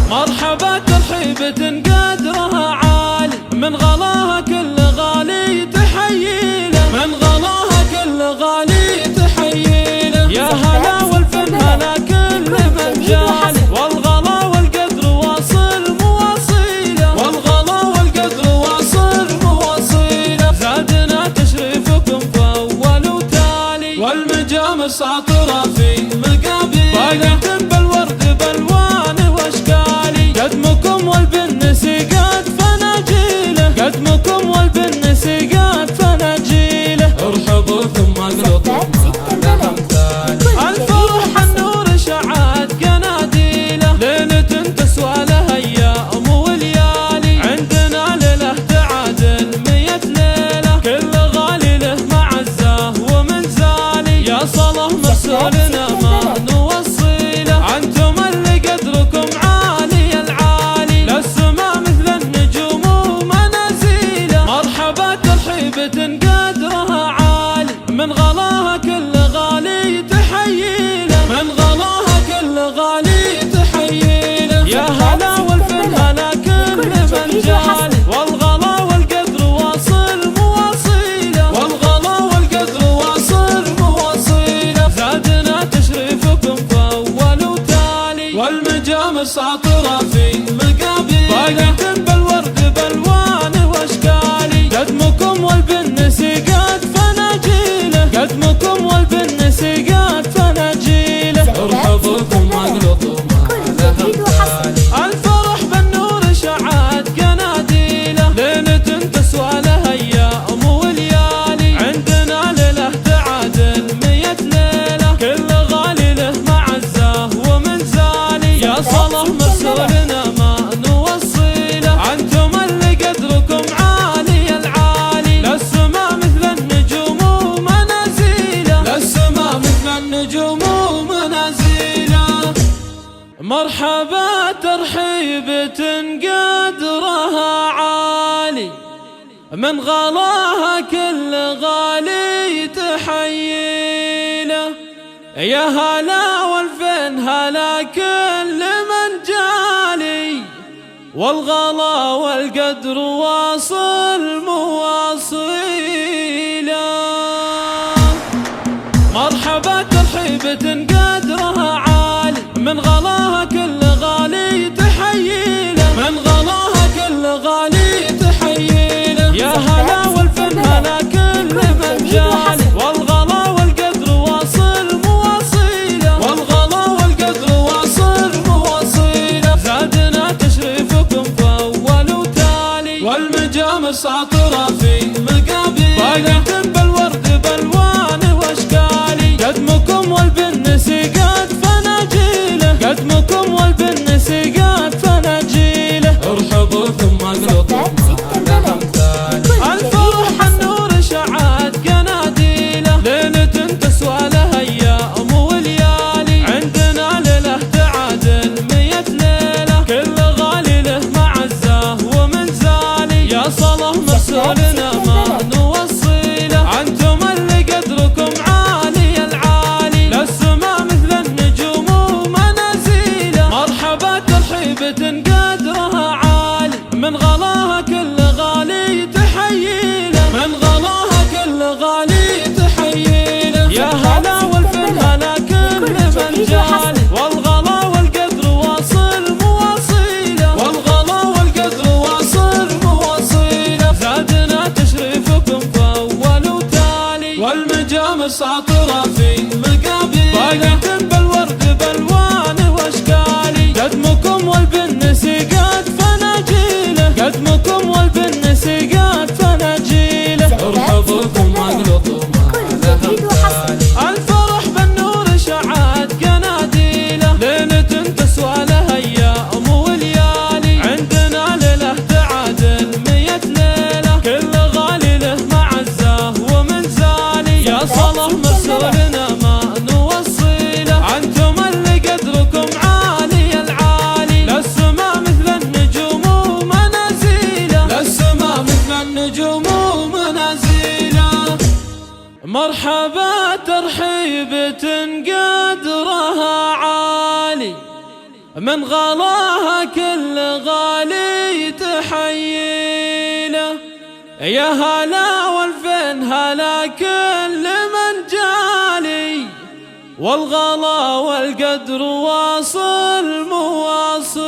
مرحبا ترحيبة قدرها عالي، من غلاها كل غالي تحييله، من غلاها كل غالي تحييله. يا هلا والفن هلا كل من جالي، والغلا والقدر واصل مواصيله، والغلا والقدر واصل مواصيله. زادنا تشريفكم فأول وتالي، والمجامر ساطرة في مقابل، باقة بالورد بالوان واشكالي. قدمكم والبنس قد فناجيله، قدمكم والبنس قد فناجيله. ارحبوا ثم اقلطوا على امثالي، الفرح النور شعت قناديله. ليلة تسوى لها ايام وليالي، عندنا ليله تعادل 100 ليله. كل غالي له معزه ومنزالي، يا صلاة مرسولنا ما نوصيله. انتم اللي قدركم عالي العالي، للسما مثل النجوم ومنازيله. مرحبا ترحيبة قدرها عالي، من غلاها كل غالي تحييله، من غلاها كل غالي تحييله. يا هلا والفن هلا كل من جالي، والغلا والقدر واصل مواصيله، والغلا والقدر واصل مواصيله. زادنا تشريفكم فأول وتالي، والمجامر ساطرة في مقابل، باقة بالورد بالوان واشكالي. قدمكم والبنس قد فناجيله، قدمكم والبنس قد فناجيله. ارحبوا ثم اقلطوا على امثالي، الفرح بالنور شعت قناديله. ليلة تسوى لها ايام وليالي، عندنا ليله تعادل 100 ليله. كل غالي له معزه ومنزالي، يا صلاة مرسولنا ما نوصيله. انتم اللي قدركم عالي العالي، للسما مثل النجوم ومنازيله، للسما مثل النجوم ومنازيله. مرحبا ترحيبة قدرها عالي، من غلاها كل غالي تحييله. يا هلا والفين هلا كل من جالي، والغلا والقدر واصل مواصيله. مرحبا ترحيبة قدرها عالي، من غلاها كل غالي تحييله، من غلاها كل غالي تحييله. يا هلا والفن هلا كل من جالي، والغلا والقدر واصل مواصيله، والغلا والقدر واصل مواصيله. زادنا تشريفكم فأول وتالي، والمجامر ساطرة في مقابل، باقة بالورد بالوان واشكالي. قدمكم والبنس قد فناجيله، قدمكم والبنس قد فناجيله. ارحبوا ثم اقلطوا على امثالي، الفرح النور شعت قناديله. ليلة تسوى لها ايام وليالي، عندنا ليله تعادل 100 ليله. كل غالي له معزه ومنزالي، يا صلاة مرسولنا ما نوصيله. انتم اللي قدركم عالي العالي، للسما مثل النجوم ومنازيله. مرحبا ترحيبة قدرها عالي، من غلاها كل غالي تحييله، من غلاها كل غالي تحييله. يا هلا والفن هلا كل من جالي، والغلا والقدر واصل مواصيله، والغلا والقدر واصل مواصيله. زادنا تشريفكم فأول وتالي، والمجامر ساطرة في مقابل، باقة بالورد بالوان واشكالي. قدمكم والبنس قد فناجيله، قدمكم والبنس قد فناجيله. ارحبوا ثم اقلطوا على امثالي، الفرح بالنور شعت قناديله. ليلة تسوى لها ايام وليالي، عندنا ليله تعادل 100 ليله. كل من غلاها كل غالي تحييله. يا هلا والفين هلا كل من جالي، والغلا والقدر واصل مواصيله.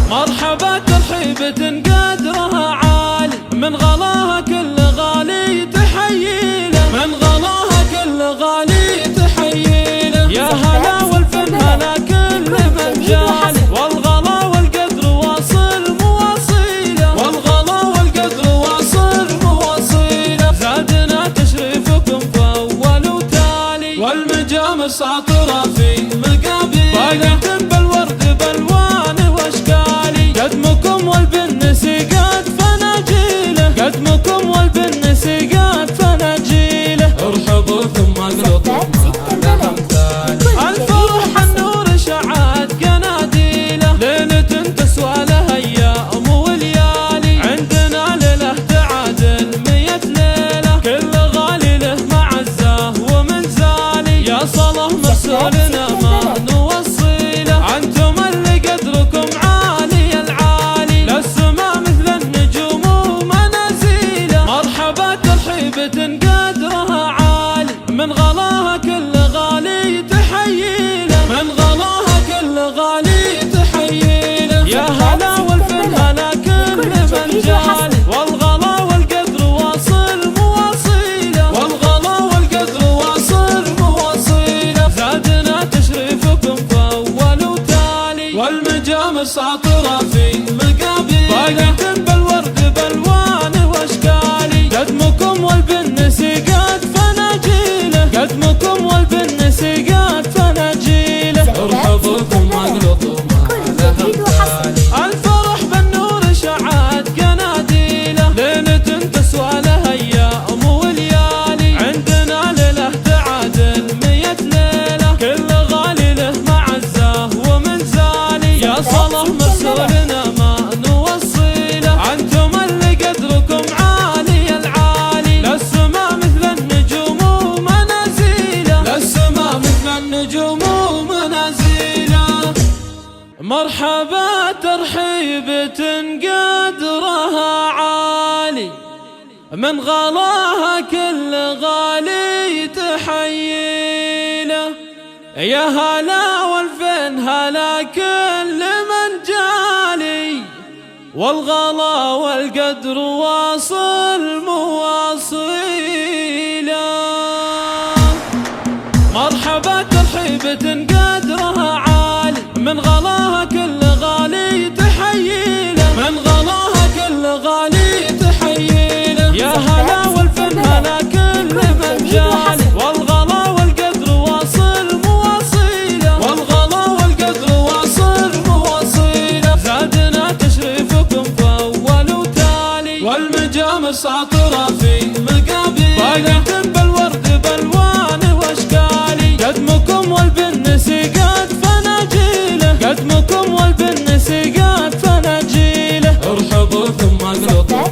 مرحبا ترحيبة قدرها عالي، من غلاها كل غالي تحييله. من غلاها كل غالي تحييله. يا هلا والفن هلا كل من جالي، والغلا والقدر واصل مواصيله. والغلا والقدر واصل مواصيله. زادنا تشريفكم فأول وتالي، والمجامر ساطرة في مقابل، باقة بالورد بالوان واشكالي. قدمكم والبنس قد فناجيله، قدمكم والبنس قد فناجيله. ارحبوا ثم اقلطوا الفرح النور شعت قناديله. ليلة تسوى لها ايام وليالي، عندنا ليلة تعادل 100 ليلة. كل غالي له معزه ومنزالي، يا صلاة مرسولنا ما نوصيله. انتم اللي قدركم عالي العالي، للسما مثل النجوم ومنازيله. مرحبا ترحيبة قدرها عالي، من غلاها كل غالي تحييله. من غلاها كل غالي تحييله. يا هلا والفن هلا كل من جالي، والغلا والقدر واصل مواصيله. والغلا والقدر واصل مواصيله. زادنا تشريفكم فأول وتالي، والمجامر ساطرة في مقابل، باقة بالورد بالوان واشكالي. قدمكم والبنس قد فناجيله، قدمكم والبنس قد فناجيله. ارحبوا ثم اقلطوا الفرح بالنور شعت قناديله. ليلة تسوى لها ايام وليالي، عندنا ليلة تعادل 100 ليلة. كل غالي له معزه ومنزالي، يا صلاة مرسولنا ما نوصيله. انتم اللي قدركم عالي العالي، للسما مثل النجوم ومنازيله. للسما مثل النجوم ومنازيله. مرحبا ترحيبة قدرها عالي، من غلاها كل غالي تحييله. يا هلا والفين هلا كل من جالي، والغلا والقدر واصل مواصيله. مرحبا ترحيبة قدرها عالي، من غلاها كل غالي تحييله. من غلاها كل غالي تحييله. يا هلا والفن هلا كل من جالي، والغلا والقدر واصل مواصيله. والغلا والقدر واصل مواصيله. زادنا تشريفكم فأول وتالي، والمجامر ساطرة في مقابل، باقة بالورد بالوان واشكالي. قدمكم والبنس قد فناجيله، قدمكم والبنس قد فناجيله. ارحبوا ثم اقلطوا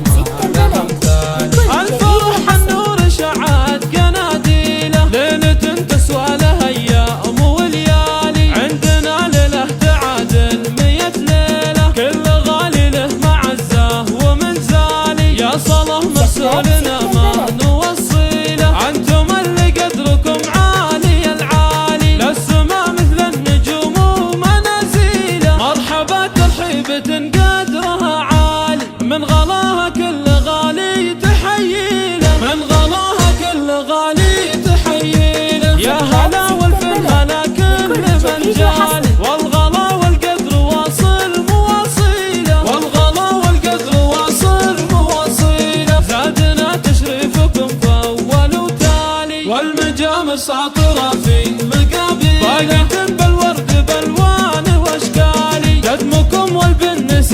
الفرح النور شعت قناديله. ليلة تسوى لها ايام وليالي، عندنا ليلة تعادل 100 ليلة. كل غالي له معزه ومنزالي، يا صلاة مرسولنا ما نوصيله. انتم اللي قدركم عالي العالي، للسما مثل النجوم ومنازيله. مرحبا ترحيبة قدرها عالي، من غلاها كل غالي تحييله. من غلاها كل غالي تحييله. يا هلا والفن هلا كل من جالي، والغلا والقدر واصل مواصيله. والغلا والقدر واصل مواصيله. زادنا تشريفكم فأول وتالي، والمجامر ساطرة في مقابل، باقة بالورد بالوان واشكالي. قدمكم والبنس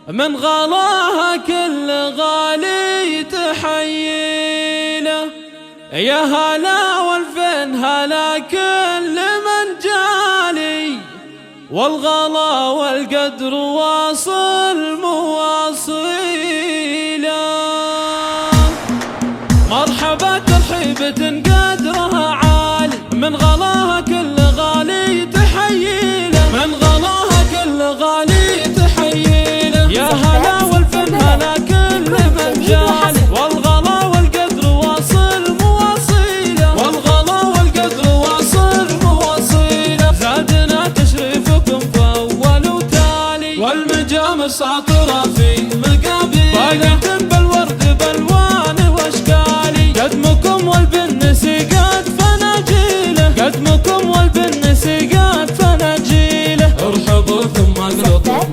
من غلاها كل غالي تحييله. يا هلا والفين هلا كل من جالي، والغلا والقدر واصل مواصيله. مرحبا ترحيبة قدرها عالي، من غلاها كل غالي تحييله. من غلاها كل غالي تحييله. يا هلا والفن هلا كل من جالي، والغلا والقدر واصل مواصيله. والغلا والقدر واصل مواصيله. زادنا تشريفكم فأول وتالي، والمجامر ساطرة في مقابل، باقة بالورد بالوان واشكالي. قدمكم والبنس قد فناجيله، قدمكم والبنس قد فناجيله. ارحبوا ثم اقلطوا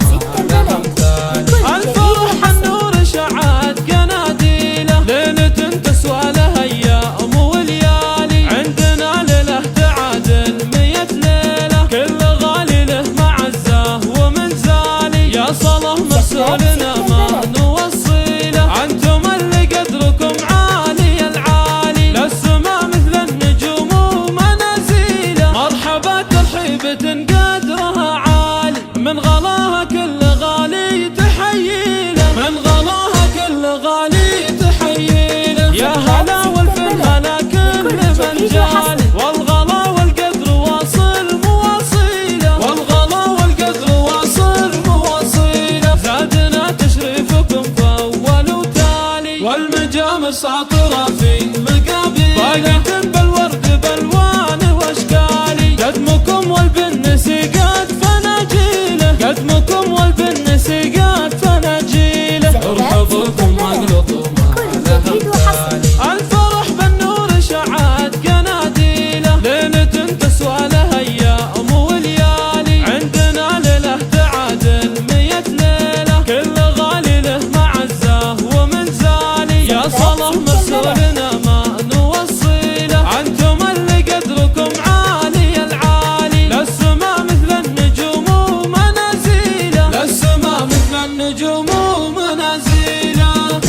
لها امثالي. الفرح النور شعات قناديله، ليلة تسوى لها ايام وليالي. عندنا ليله تعادل 100 ليله، كل غالي له معزه ومنزالي. يا صلاة مرسولنا ما نوصيله، انتم اللي قدركم عالي العالي. للسما مثل النجوم ومنازيله. مرحبا ترحيبة قدرها عالي، من غلاها كل غالي تحييله. من غلاها كل غالي تحييله. يا هلا والفن هلا كل من جالي، والغلا والقدر واصل مواصيله. والغلا والقدر واصل مواصيله. زادنا تشريفكم فأول وتالي، والمجامر ساطرة في مقابل، باقة بالورد بالوان واشكالي. قدمكم والبنس قد فناجيله، قدمكم والبنس قد فناجيله. ارحبوا ثم اقلطوا لها امثالي. الفرح بالنور شعات قناديله، ليلة تسوى لها ايام وليالي. عندنا ليله تعادل 100 ليله، كل غالي له معزه ومنزالي. يا صلاة مرسولنا ما نوصيله، انتم اللي قدركم عالي العالي. للسما مثل النجوم ومنازيله. للسما مثل النجوم ومنازيله.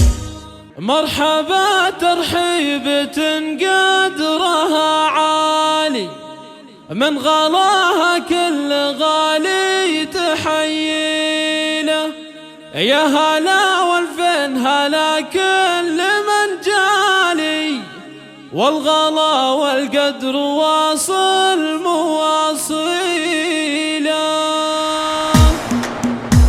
مرحبا ترحيبة قدرها عالي، من غلاها كل غالي تحييله. يا هلا والفين هلا كل من جالي، والغلا والقدر واصل مواصيله.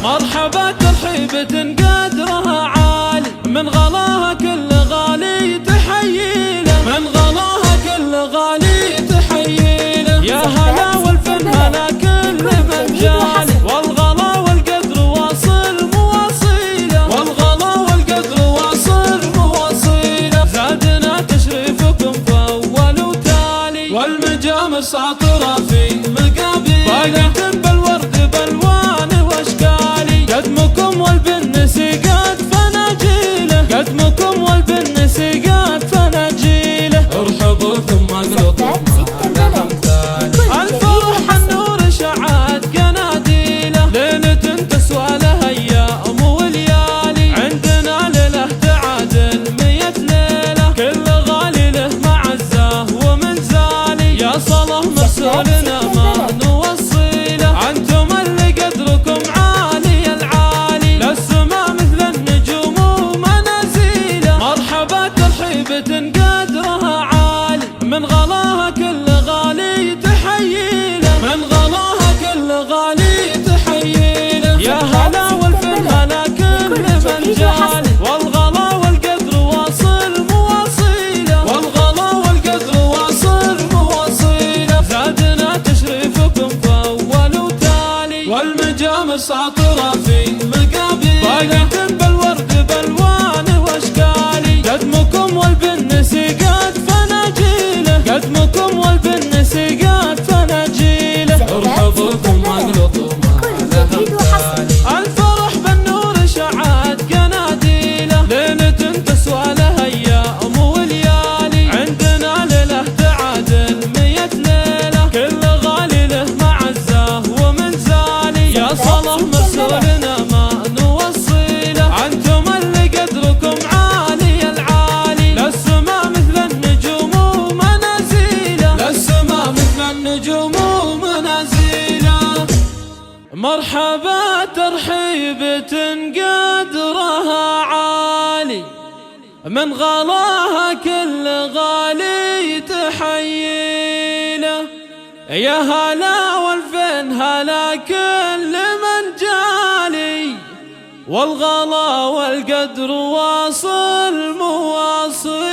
مرحبا ترحيبة قدرها عالي، من غلاها كل غالي تحييله. من غلاها كل غالي تحييله. يا هلا والفن هلا كل من جالي، والغلا والقدر واصل مواصيله. والغلا والقدر واصل مواصيله. زادنا تشريفكم فأول وتالي، والمجامر ساطرة في مقابل، باقة بالورد بالوان واشكالي. قدمكم والبنس قد فناجيله، قدمكم والبنس قد فناجيله. ارحبوا ثم اقلطوا لها امثالي. الفرح النور شعات قناديله، ليلة تسوى لها ايام وليالي. عندنا ليله تعادل 100 ليله، كل غالي له معزه ومنزالي. يا صلاة مرسولنا ما نوصيله، انتم اللي قدركم عالي العالي. للسما مثل النجوم ومنازيله. مرحبا قدرها عالي، من غلاها كل غالي تحييله. يا هلا والفين هلا كل من جالي، والغلا والقدر واصل مواصيله.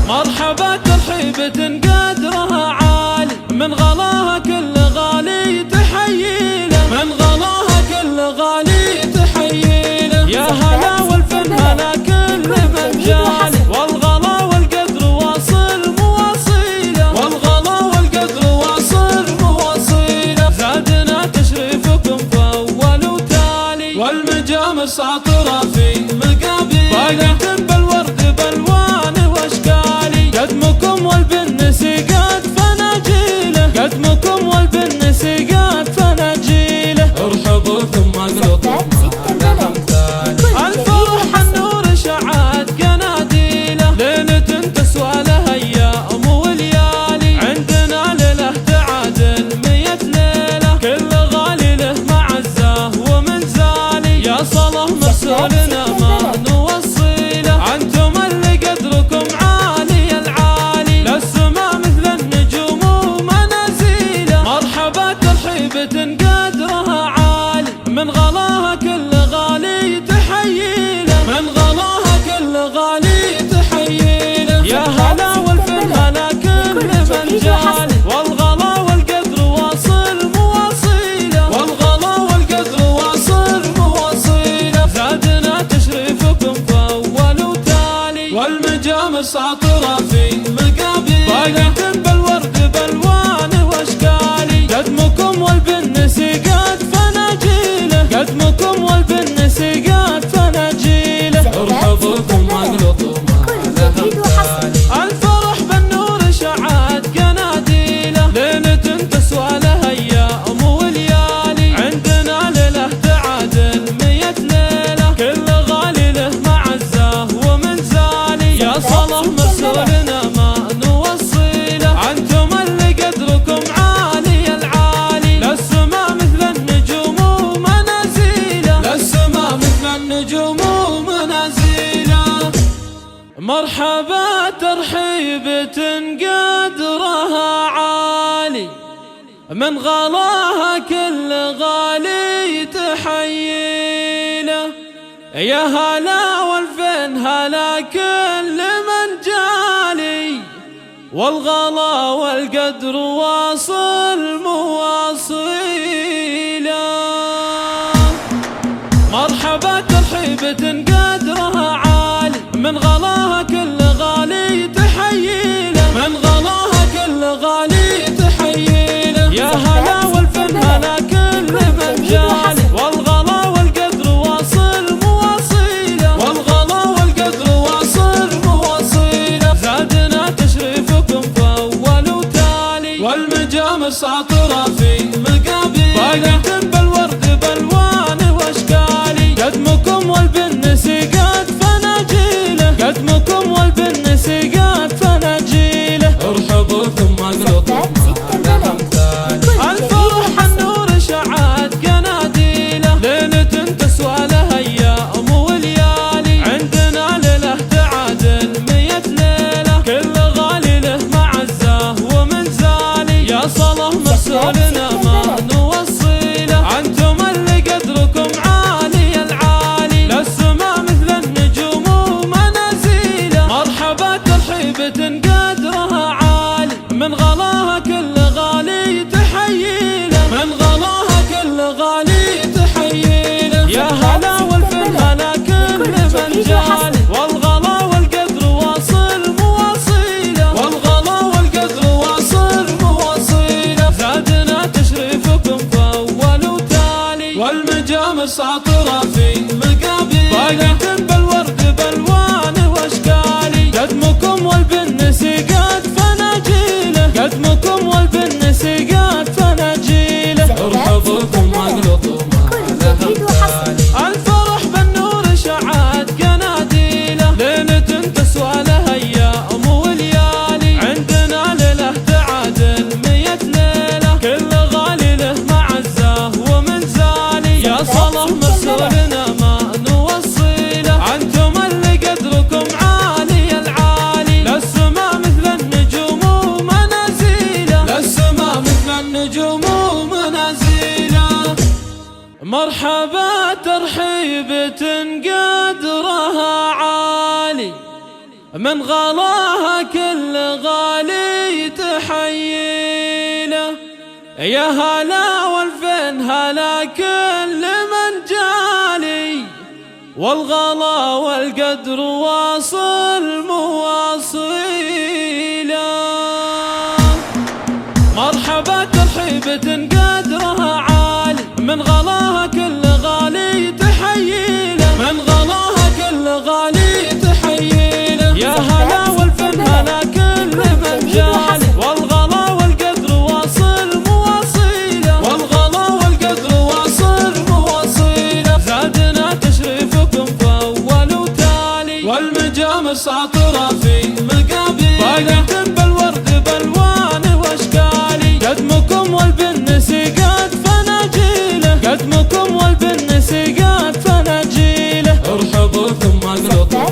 مرحبا ترحيبة قدرها عالي، من غلاها كل غالي تحييله، من غلاها كل غالي تحييله. يا هلا والفن هلا كل من جالي، والغلا والقدر واصل مواصيله، والغلا والقدر واصل مواصيله. زادنا تشريفكم فأول وتالي، والمجامر ساطرة في مقابيل، باقة بالورد بالوان واشكالي. قدمكم والبنس قد فناجيله، قدمكم والبنس قد فناجيله. ارحبوا ثم اقلطوا على امثالي، الفرح النور شعات قناديله. ليلة تسوى لها ايام وليالي، عندنا ليله تعادل 100 ليله. كل غالي له معزه ومنزالي، يا صلاة مرسولنا ما نوصيله. انتم اللي قدركم عالي العالي، للسما مثل النجوم ومنازيله. مرحبا ترحيبة قدرها عالي، من غلاها كل غالي تحييله، من غلاها كل غالي تحييله. يا هلا والفن هلا كل من جالي، والغلا والقدر واصل مواصيله، والغلا والقدر واصل مواصيله. زادنا تشريفكم فأول وتالي، والمجامر ساطرة في مقابيل، باقة بالورد بالوان واشكالي. قدمكم والبنس قد فناجيله، قدمكم والبنس قد فناجيله. ارحبوا ثم اقلطوا على امثالي، الفرح بالنور شعات قناديله. ليلة تسوى لها ايام وليالي، عندنا ليله تعادل 100 ليله. كل غالي له معزه ومنزالي، يا صلاة مرسولنا ما نوصيله. انتم اللي قدركم عالي العالي، للسما مثل النجوم ومنازيله، للسما مثل النجوم ومنازيله. مرحبا ترحيبة قدرها عالي، من غلاها كل غالي تحييله. يا هلا والفين هلا كل من جالي، والغلا والقدر واصل مواصيله. مرحبا ترحيبة قدرها عالي، من غلاها كل غالي تحييله، من غلاها كل غالي تحييله. يا هلا والفن هلا كل من جالي، والغلا والقدر واصل مواصيله، والغلا والقدر واصل مواصيله. زادنا تشريفكم فأول وتالي، والمجامر ساطرة في مقابيل، باقة بالورد بالوان واشكالي. قدمكم والبنس قد فناجيله، قدمكم والبنس قد فناجيله. ارحبوا ثم اقلطوا على امثالي، الفرح النور شعات قناديله. ليلة تسوى لها ايام وليالي، عندنا ليله تعادل 100 ليله. كل غالي له معزه ومنزالي، يا صلاة مرسولنا ما نوصيله. انتم اللي قدركم عالي العالي، للسما مثل النجوم ومنازيله. مرحبا ترحيبة قدرها عالي، من غلاها كل غالي تحييله، من غلاها كل غالي تحييله. يا هلا والفن هلا كل من جالي، والغلا والقدر واصل مواصيله، والغلا والقدر واصل مواصيله. زادنا تشريفكم فأول وتالي، والمجامر ساطرة في مقابيل، باقة بالورد بالوان واشكالي. قدمكم والبنس قد فناجيله، قدمكم والبنس قد فناجيله. ارحبوا ثم اقلطوا على امثالي، الفرح بالنور شعات قناديله. ليلة تسوى لها ايام وليالي، عندنا ليله تعادل 100 ليله. كل غالي له معزه ومنزالي، مرحبا ترحيبة قدرها عالي، من غلاها كل غالي تحييله. يا هلا والفين هلا كل من جالي، والغلا والقدر واصل مواصيله. مرحبا ترحيبة قدرها عالي، من غلاها كل غالي تحييله، من غلاها كل غالي تحييله. يا هلا والفن هلا كل من جالي، والغلا والقدر واصل مواصيله، والغلا والقدر واصل مواصيله. زادنا تشريفكم فأول وتالي، والمجامر ساطرة في مقابيل، باقة بالورد بالوان واشكالي. قدمكم والبنس قد فناجيله، قدمكم والبنس قد فناجيله. ارحبوا ثم اقلطوا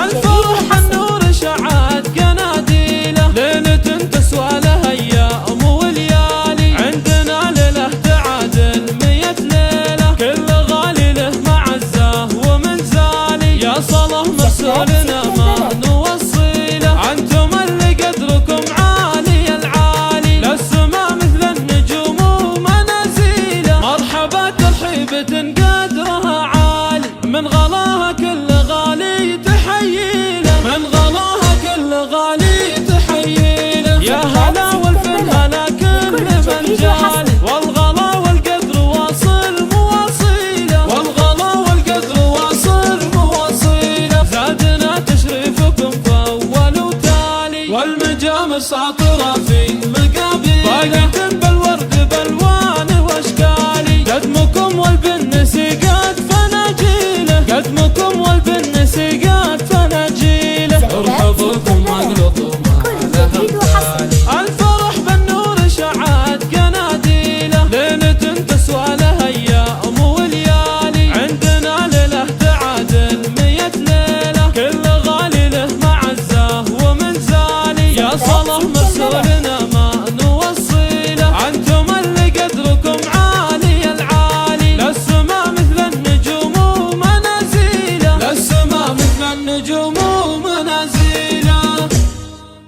الفرح النور شعت قناديله، ليلة تسوى لها ايام وليالي. عندنا ليلة تعادل 100 ليلة، كل غالي له معزه ومنزالي. يا صلاة مرسولنا ما نوصيله، انتم اللي قدركم عالي العالي، للسما مثل النجوم ومنازيله. مرحبا ترحيبة قدرها عالي، من غلاها كل غالي تحييله، من غلاها كل غالي تحييله. يا هلا والفن هلا كل من جالي، والغلا والقدر واصل مواصيله، والغلا والقدر واصل مواصيله. زادنا تشريفكم فأول وتالي، والمجامر ساطرة في مقابيل، باقة بالورد بالوان واشكالي. قدمكم والبنس قد فناجيله، قدمكم والبنس قد فناجيله. ارحبوا ثم اقلطوا ما لها مثال، الفرح بالنور شعت قناديله، ليلة تسوى لها ايام وليالي. عندنا ليلة تعادل 100 ليلة، كل غالي له معزه ومنزالي. يا صلاة مرسولنا ما نوصيله، انتم اللي قدركم عالي العالي، للسما مثل النجوم ومنازيله، للسما مثل النجوم ومنازيله.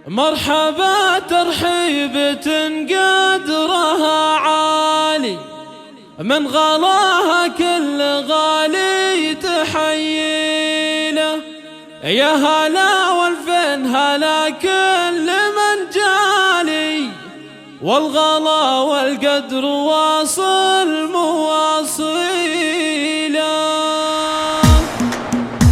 مرحبا ترحيبة قدرها عالي، من غلاها كل غالي تحييله. يا هلا والفين هلا كل من جالي، والغلا والقدر واصل مواصيله.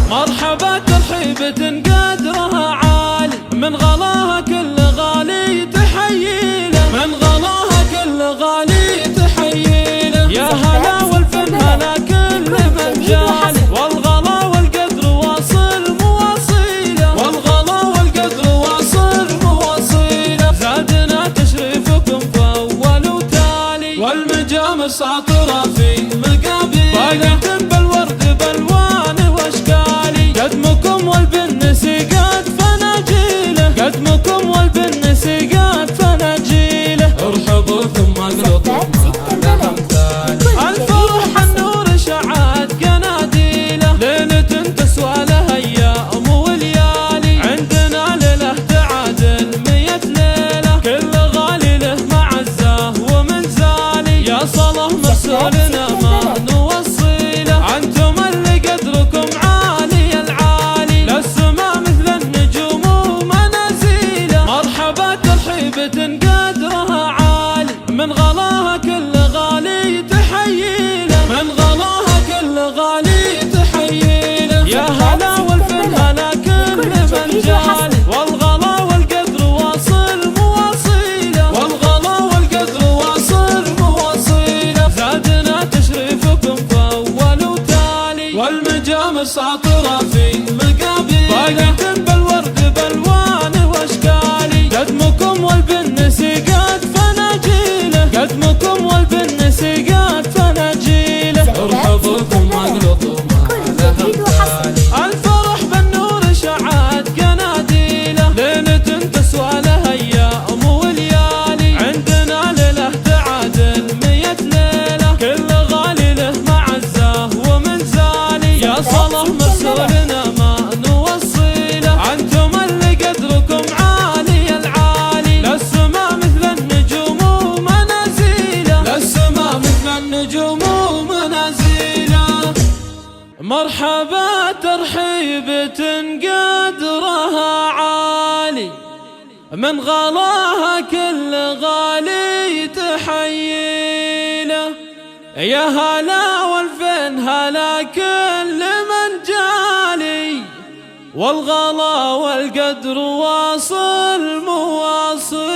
مرحبا ترحيبة قدرها عالي، من غلاها كل غالي تحييله، من غلاها كل غالي تحييله. يا هلا والفن هلا كل من جالي، والغلا والقدر واصل مواصيله، والغلا والقدر واصل مواصيله. زادنا تشريفكم فأول وتالي، والمجامر ساطرة في مقابيل، باقة بالورد بالوان واشكالي. قدمكم والبنس قد فناجيله، قدمكم والبنس قد فناجيله. ارحبوا ثم اقلطوا ما لها مثال، الفرح النور شعت قناديله، ليلة تسوى لها ايام وليالي. عندنا ليلة تعادل 100 ليلة، كل غالي له معزه ومنزالي. يا صلاة مرسولنا ما نوصيله، انتم اللي قدركم عالي العالي، للسما مثل النجوم ومنازيله. مرحبا ترحيبة قدرها عالي، من غلاها كل غالي تحييله، من غلاها كل غالي تحييله. يا هلا والفن هلا كل من جالي، والغلا والقدر واصل مواصيله، والغلا والقدر واصل مواصيله. زادنا تشريفكم فأول وتالي، والمجامر ساطرة في مقابيل، باقة بالورد بالوان واشكالي. قدمكم والبنس قد فناجيله، قدمكم والبنس قد فناجيله. ارحبوا ثم اقلطوا ما لها مثال، الفرح بالنور شعت قناديله، ليلة تسوى لها ايام وليالي. عندنا ليلة تعادل 100 ليلة، كل مرحبا ترحيبة قدرها عالي، من غلاها كل غالي تحييله. يا هلا والفين هلا كل من جالي، والغلا والقدر واصل مواصيله.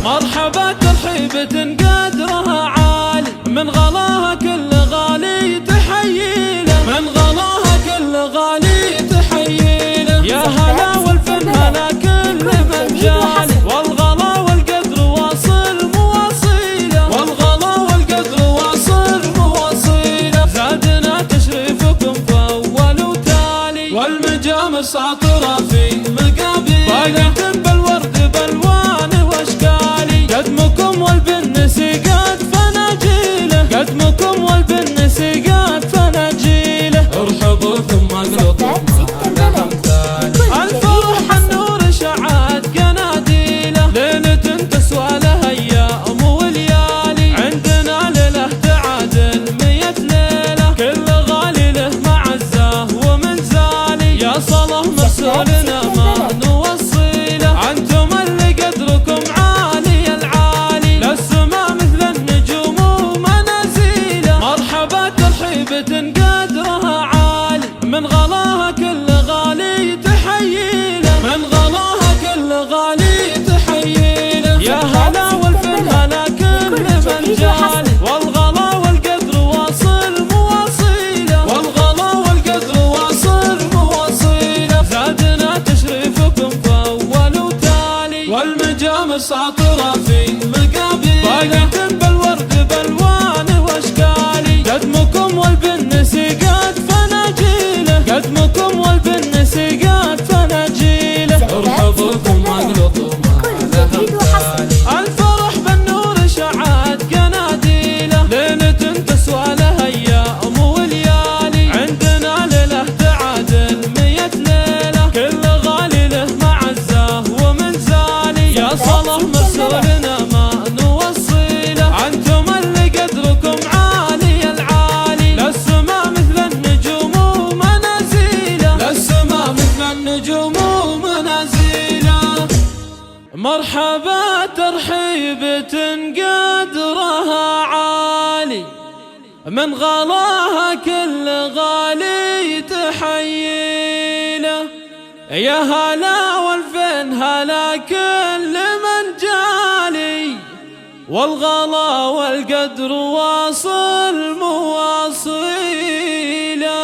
مرحبا ترحيبة قدرها عالي، من غلاها كل غالي تحييله، من غلاها كل غالي تحييله. يا هلا والفن هلا كل من جالي، والغلا والقدر واصل مواصيله، والغلا والقدر واصل مواصيله. زادنا تشريفكم فأول وتالي، والمجامر ساطرة في مقابل، باقة بالورد بالوان واشكالي. قدمكم والبنس قد فناجيله، قدمكم والبنس قد فناجيله. ارحبوا ثم اقلطوا على امثالي، الفرح النور شعت قناديله. ليلة تسوى لها ايام وليالي، عندنا ليله تعادل 100 ليله. كل غالي له معزه ومنزالي، يا صلاة مرسولنا ما نوصيله. انتم اللي قدركم عالي العالي، للسما مثل النجوم ومنازيله. مرحبا ترحيبة قدرها عالي، من غلاها كل غالي تحييله، من غلاها كل غالي تحييله. يا هلا والفن هلا كل من جالي، والغلا والقدر واصل مواصيله، والغلا والقدر واصل مواصيله. زادنا تشريفكم فأول وتالي، والمجامر ساطرة في مقابل، باقة بالورد بالوان واشكالي. قدمكم والبنس قد فناجيله، قدمكم والبنس قد فناجيله. ارحبوا ثم اقلطوا على امثالي، الفرح بالنور شعت قناديله. ليلة تسوى لها ايام وليالي، عندنا ليله تعادل 100 ليله. كل غالي له معزه ومنزالي، يا صلاة مرسولنا ما نوصيله. انتم اللي قدركم عالي العالي، للسما مثل النجوم ومنازيله، للسما مثل النجوم ومنازيله. مرحبا ترحيبة قدرها عالي، من غلاها كل غالي تحييله. يا هلا والفين هلا كل من جالي، والغلا والقدر واصل مواصيله.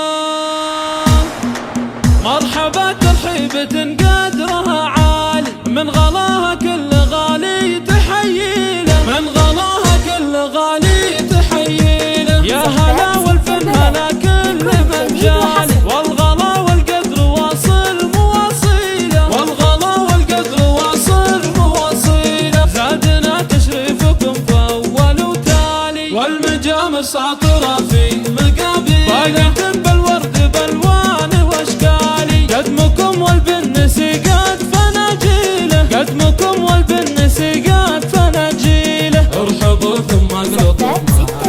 مرحبا ترحيبة قدرها عالي، من غلاها كل غالي تحييله، من غلاها كل غالي تحييله. يا هلا والفن هلا كل من جالي، والغلا والقدر واصل مواصيله، والغلا والقدر واصل مواصيله. زادنا تشريفكم فأول وتالي، والمجامر ساطرة في مقابل، باقة بالورد بالوان واشكالي. قدمكم والبنس قد فناجيله، قدمكم والبنس قد فناجيله. ارحبوا ثم اقلطوا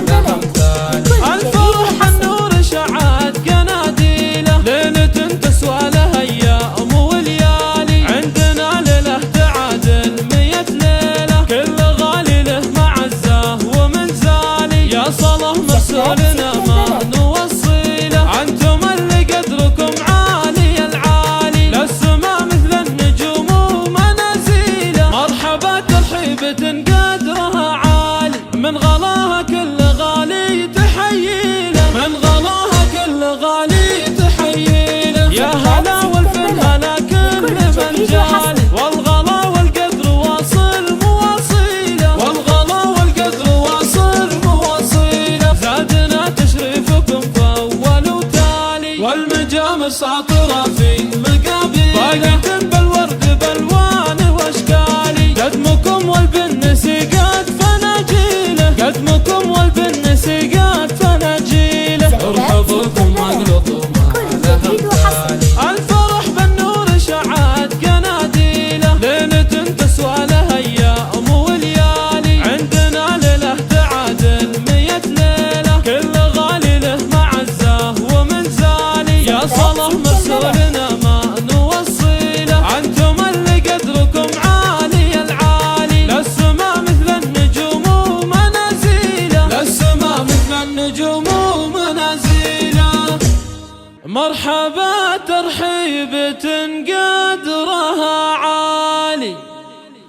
على امثالي، الفرح النور شعت قناديله. ليلة تسوى لها ايام وليالي، عندنا ليله تعادل 100 ليله. كل غالي له معزه ومنزالي، يا صلاة مرسولنا ما نوصيله. انتم اللي قدركم عالي العالي، للسما مثل النجوم ومنازيله. مرحبا ترحيبة قدرها عالي، من غلاها كل غالي تحييله، من غلاها كل غالي تحييله. يا هلا والفن هلا كل من جالي، والغلا والقدر واصل مواصيله، والغلا والقدر واصل مواصيله. زادنا تشريفكم فأول وتالي، والمجامر ساطرة في مقابل، باقة بالورد بالوان واشكالي. قدمكم والبنس قد فناجيله، قدمكم والبنس قد فناجيله. ارحبوا ثم اقلطوا على امثالي، الفرح بالنور شعت قناديله. ليلة تسوى لها ايام وليالي، عندنا ليله تعادل 100 ليله. كل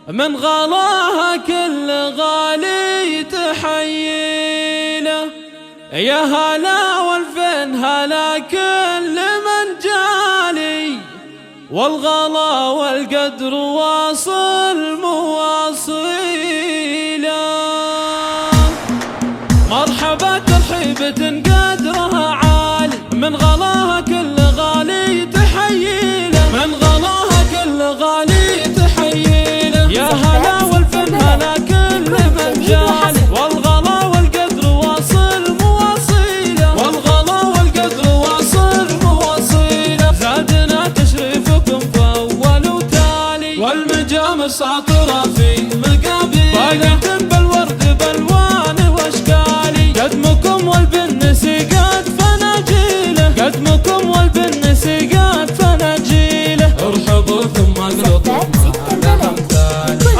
من غلاها كل غالي تحييله. يا هلا والفين هلا كل من جالي، والغلا والقدر واصل مواصيله. مرحبا ترحيبة قدرها عالي، من غلاها كل غالي تحييله. من غلاها كل غالي تحييله. يا هلا والفن هلا كل من جالي، والغلا والقدر واصل مواصيله. والغلا والقدر واصل مواصيله. زادنا تشريفكم فأول وتالي، والمجامر ساطرة في مقابل، باقة بالورد بالوان واشكالي. قدمكم والبنس قد فناجيله، قدمكم والبنس قد فناجيله. ارحبوا ثم اقلطوا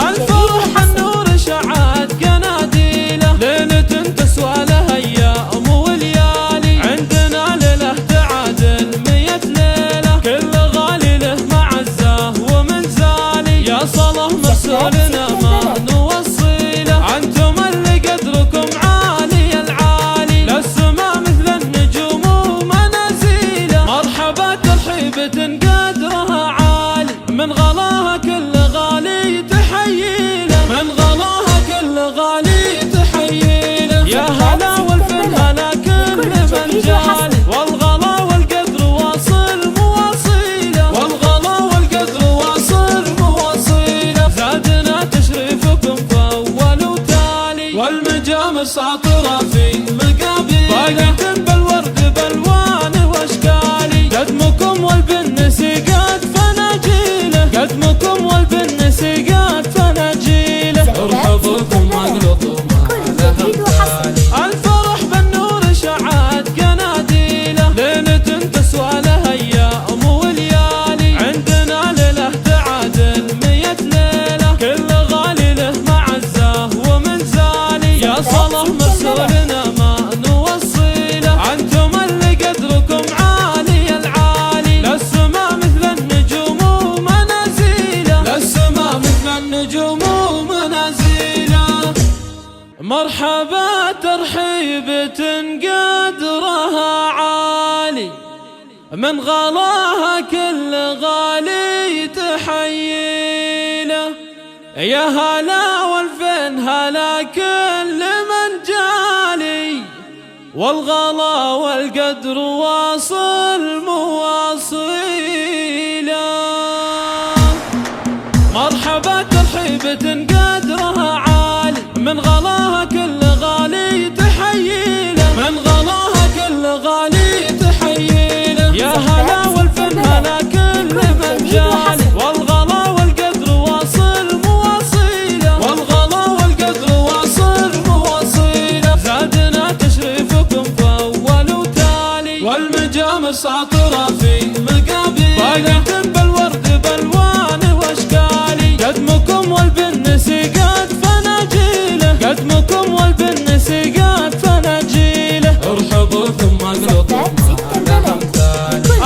الفرح النور شعت قناديله. ليلة تسوى لها ايام وليالي، عندنا ليلة تعادل 100 ليلة. كل غالي له معزه ومنزالي، يا صلاة مرسولنا ما نوصيله. انتم اللي قدركم عالي العالي، للسما مثل النجوم ومنازيله. مرحبا ترحيبة قدرها عالي، من غلاها كل غالي تحييله. من غلاها كل غالي تحييله. يا هلا والفن هلا كل من جالي، والغلا والقدر واصل مواصيله. والغلا والقدر واصل مواصيله. زادنا تشريفكم فأول وتالي، والمجامر ساطرة في مقابل، باقة بالورد بالوان واشكالي. قدمكم والبنس قد فناجيله، قدمكم والبنس قد فناجيله. ارحبوا ثم اقلطوا الفرح بالنور شعت قناديله. ليلة تسوى لها ايام وليالي، عندنا ليلة تعادل 100 ليلة. كل غالي له معزه ومنزالي، يا صلاة مرسولنا ما نوصيله. انتم اللي قدركم عالي العالي، للسما مثل النجوم ومنازيله. للسما مثل النجوم ومنازيله. مرحبا ترحيبة قدرها عالي، من غلاها كل غالي تحييله. يا هلا والفين هلا كل من جالي، والغلا والقدر واصل مواصيله. مرحبا ترحيبة قدرها عالي، من غلاها كل غالي تحييله. من غلاها كل غالي تحييله. يا هلا والفن هلا كل من جالي، والغلا والقدر واصل مواصيله. والغلا والقدر واصل مواصيله. زادنا تشريفكم فأول وتالي، والمجامر ساطرة في مقابل، باقة بالورد بالوان واشكالي. قدمكم والبنس قد فناجيله، قدمكم والبنس قد فناجيله. ارحبوا ثم اقلطوا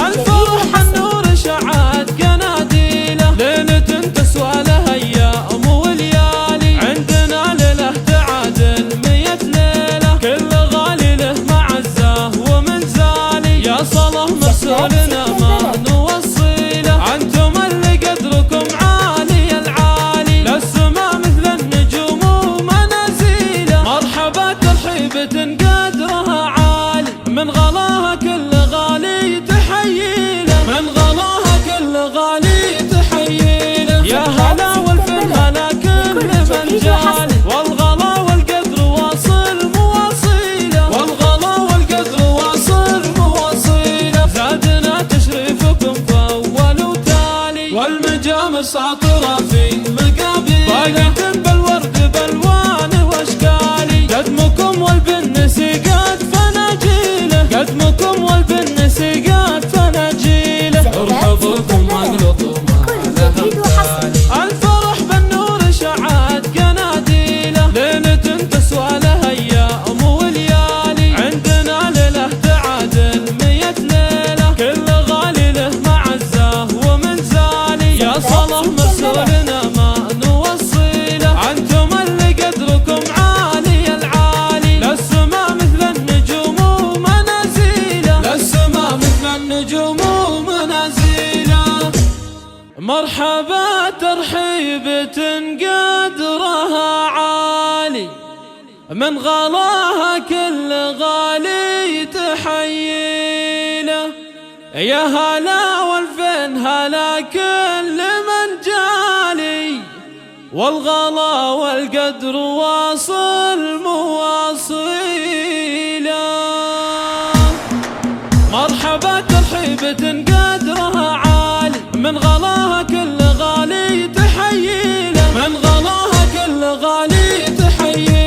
الفرح النور شعت قناديله. ليلة تسوى لها ايام وليالي، عندنا ليلة تعادل 100 ليلة. كل غالي له معزه ومنزالي، يا صلاة مرسولنا ما نوصيله. انتم اللي قدركم عالي العالي، للسما مثل النجوم ومنازيله. مرحبا ترحيبة قدرها عالي، من غلاها كل غالي تحييله. من غلاها كل غالي تحييله. يا هلا والفن هلا كل من جالي، والغلا والقدر واصل مواصيله. والغلا والقدر واصل مواصيله. زادنا تشريفكم فأول وتالي، والمجامر ساطرة في مقابل، باقة بالورد بالوان واشكالي. قدمكم والبنس من غلاها كل غالي تحييله. يا هلا والفين هلا كل من جالي، والغلا والقدر واصل مواصيله. مرحبا ترحيبة قدرها عالي، من غلاها كل غالي تحييله. من غلاها كل غالي تحييله.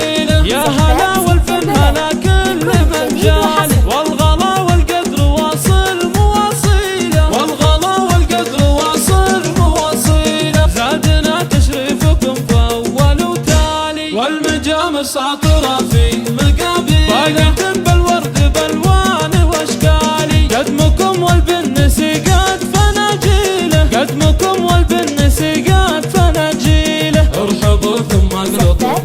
يا هلا والفن هلا كل من جالي، والغلا والقدر واصل مواصيله. والغلا والقدر واصل مواصيله. زادنا تشريفكم فأول وتالي، والمجامر ساطرة في مقابل، باقة بالورد بالوان واشكالي. قدمكم والبنس قد فناجيله، قدمكم والبنس قد فناجيله. ارحبوا ثم اقلطوا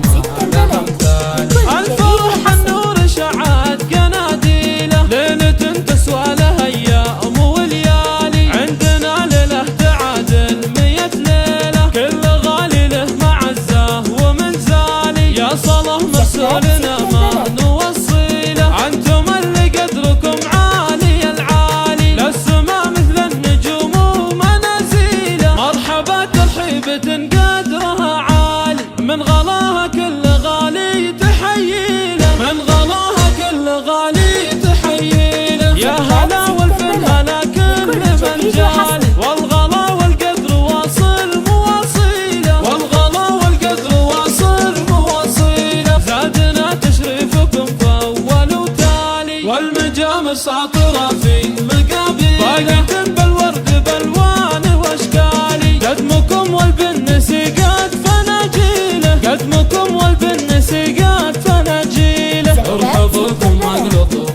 لهم ثاني، الفرح النور شعات قناديله. ليلة تسوى لها ايام وليالي، عندنا ليله تعادل 100 ليله. كل غالي له معزه ومنزالي، يا صلاح مرسولنا ما نوصيله. انتم اللي قدركم عالي العالي، للسما مثل النجوم ومنازيله. مرحبا ترحيبة قدرها عالي، من غلاها كل غالي تحييله. من غلاها كل غالي تحييله. يا هلا والفن هلا كل من جالي، والغلا والقدر واصل مواصيله. والغلا والقدر واصل مواصيله. زادنا تشريفكم فأول وتالي، والمجامر ساطرة في مقابل، باقة بالورد بالوان واشكالي. قدمكم والبنس قد فناجيله، قدمكم والبنس قد فناجيله. ارحبوا ثم اقلطوا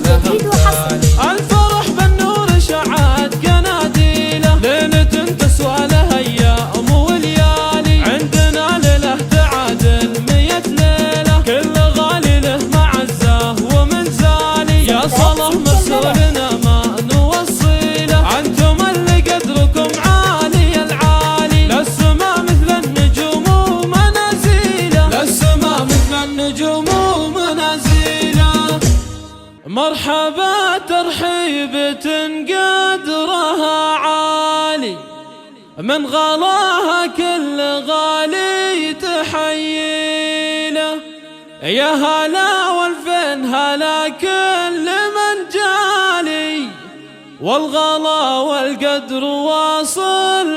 لهم ثاني، الفرح بالنور شعات قناديله. ليلة تسوى لها ايام وليالي، عندنا ليله تعادل 100 ليله. كل غالي له معزه ومنزالي، يا صلاح مرسولنا ما نوصيله. انتم اللي قدركم عالي العالي، للسما مثل النجوم ومنازيله. للسما مثل النجوم ومنازيله. مرحبا ترحيبة قدرها عالي، من غلاها كل غالي تحييله. يا هلا والفين هلا كل من جالي، والغلا والقدر واصل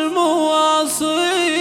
مواصيله.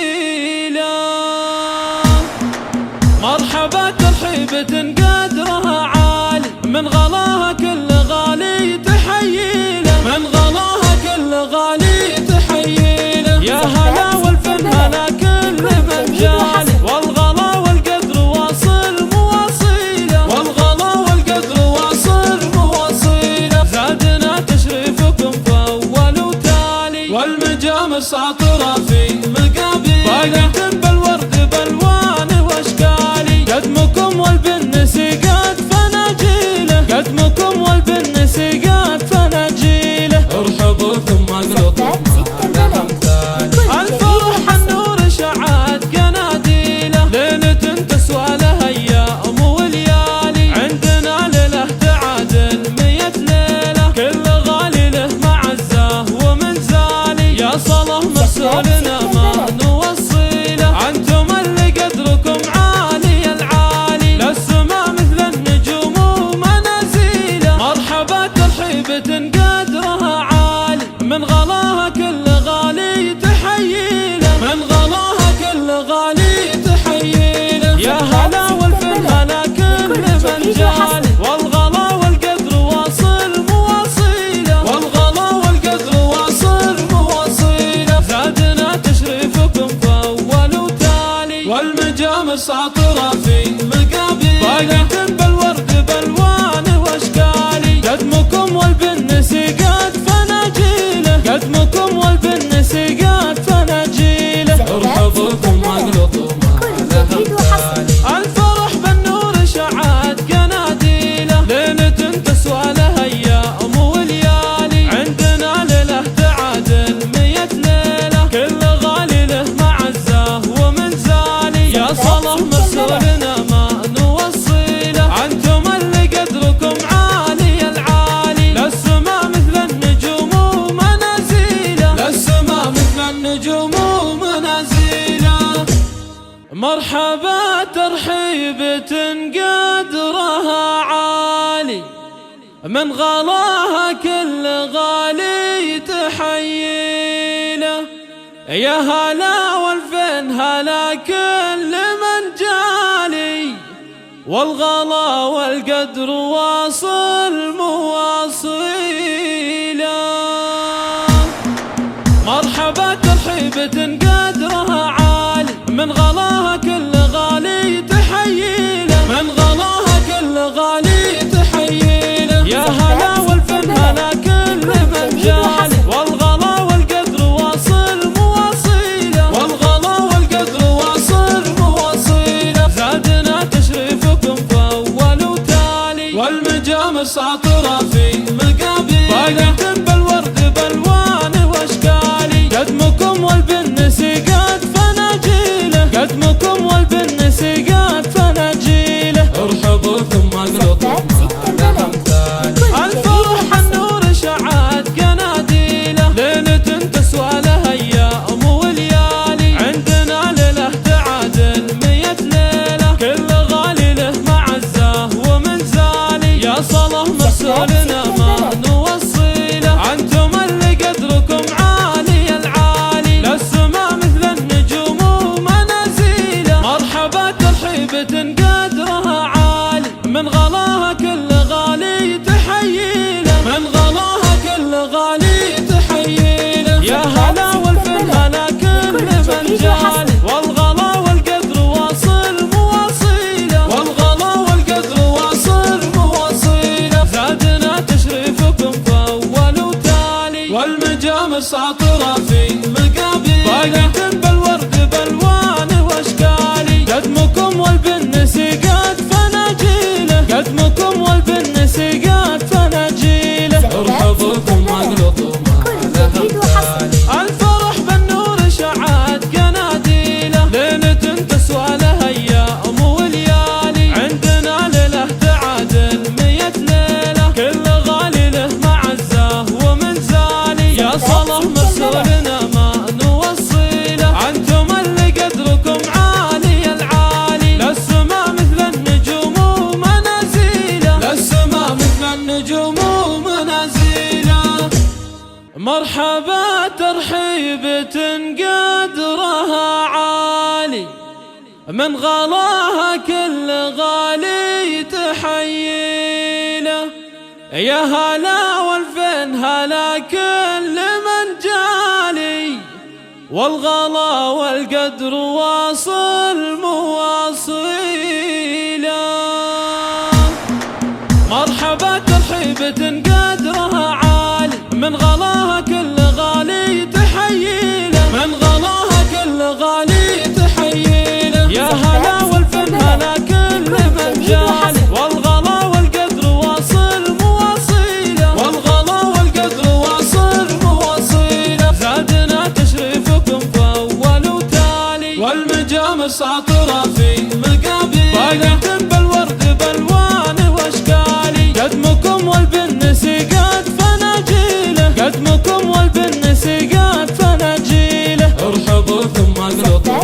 مرحبا ترحيبة قدرها عالي، من غلاها كل غالي تحييله. من غلاها كل غالي تحييله. يا هلا والفن هلا كل من جالي، والغلا والقدر واصل مواصيله. والغلا والقدر واصل مواصيله. زادنا تشريفكم فأول وتالي، والمجامر ساطرة في مقابل، باقة بالورد بالوان واشكالي. قدمكم والبنس قد فناجيله، قدمكم والبنس قد فناجيله. ارحبوا ثم اقلطوا لهم ثاني، الفرح النور شعات قناديله. ليلة تسوى لها ايام وليالي، عندنا ليله تعادل 100 ليله. كل غالي له معزه ومنزالي، يا صلاح مرسولنا ما نوصيله. انتم اللي قدركم عالي العالي، للسما مثل النجوم ومنازيله. مرحبا ترحيبة قدرها عالي، من غلاها كل غالي تحييله. من غلاها كل غالي تحييله. يا هلا والفن هلا كل من جالي، والغلا والقدر واصل مواصيله. والغلا والقدر واصل مواصيله. زادنا تشريفكم فأول وتالي، والمجامر ساطرة في مقابل، باقة بالورد بالوان واشكالي. قدمكم والبنس قد فناجيله، قدمكم والبنس قد فناجيله. ارحبوا ثم اقلطوا لهم ثاني، الفرح بالنور شعات قناديله. ليلة تسوى لها ايام وليالي، عندنا ليله تعادل 100 ليله. كل غالي له معزه ومنزالي، يا صلاح مرسولنا ما نوصي. من غلاها كل غالي تحييله. يا هلا والفين هلا كل من جالي، والغلا والقدر واصل مواصيله. مرحبا ترحيبة قدرها عالي، من غلاها كل غالي تحييله. من غلاها كل غالي تحييله. يا هلا والفن هلا كل من جالي، والغلا والقدر واصل مواصيله. والغلا والقدر واصل مواصيله. زادنا تشريفكم فأول وتالي، والمجامر ساطرة في مقابيل، باقة بالورد بالوان واشكالي. قدمكم والبنس قد فناجيله، قدمكم والبنس قد فناجيله. ارحبوا ثم اقلطوا على امثالي. الفرح النور شعات قناديله، ليلة تسوى لها ايام وليالي. عندنا ليله تعادل 100 ليله، كل غالي له معزه ومنزالي. يا صلاة مرسولنا ما نوصيله، انتم اللي قدركم عالي العالي. للسما مثل النجوم ومنازيله. مرحبا ترحيبة قدرها عالي، من غلاها كل غالي تحييله. من غلاها كل غالي تحييله. يا هلا والفن هلا كل من جالي، والغلا والقدر واصل مواصيله. والغلا والقدر واصل مواصيله. زادنا تشريفكم فأول وتالي، والمجامر ساطرة في مقابيل، باقة بالورد بالوان واشكالي. قدمكم والبنس قد فناجيله، قدمكم والبنس قد فناجيله. ارحبوا ثم اقلطوا على امثالي. الفرح بالنور شعات قناديله، ليلة تسوى لها ايام وليالي. عندنا ليله تعادل 100 ليله، كل غالي له معزه ومنزالي. يا صلاة مرسولنا ما نوصيله، انتم اللي قدركم عالي العالي. للسما مثل النجوم ومنازيله. للسما مثل النجوم ومنازيله. مرحبا ترحيبة قدرها عالي، من غلاها كل غالي تحييله. يا هلا والفين هلا كل من جالي، والغلا والقدر واصل مواصيله. مرحبا ترحيبة قدرها عالي، من غلاها كل غالي تحييله. من غلاها كل غالي تحييله. يا هلا والفن هلا كل من جالي، والغلا والقدر واصل مواصيله. والغلا والقدر واصل مواصيله. زادنا تشريفكم فأول وتالي، والمجامر ساطرة في مقابيل، باقة بالورد بالوان واشكالي. قدمكم والبنس قد فناجيله، قدمكم والبنس قد فناجيله. ارحبوا ثم اقلطوا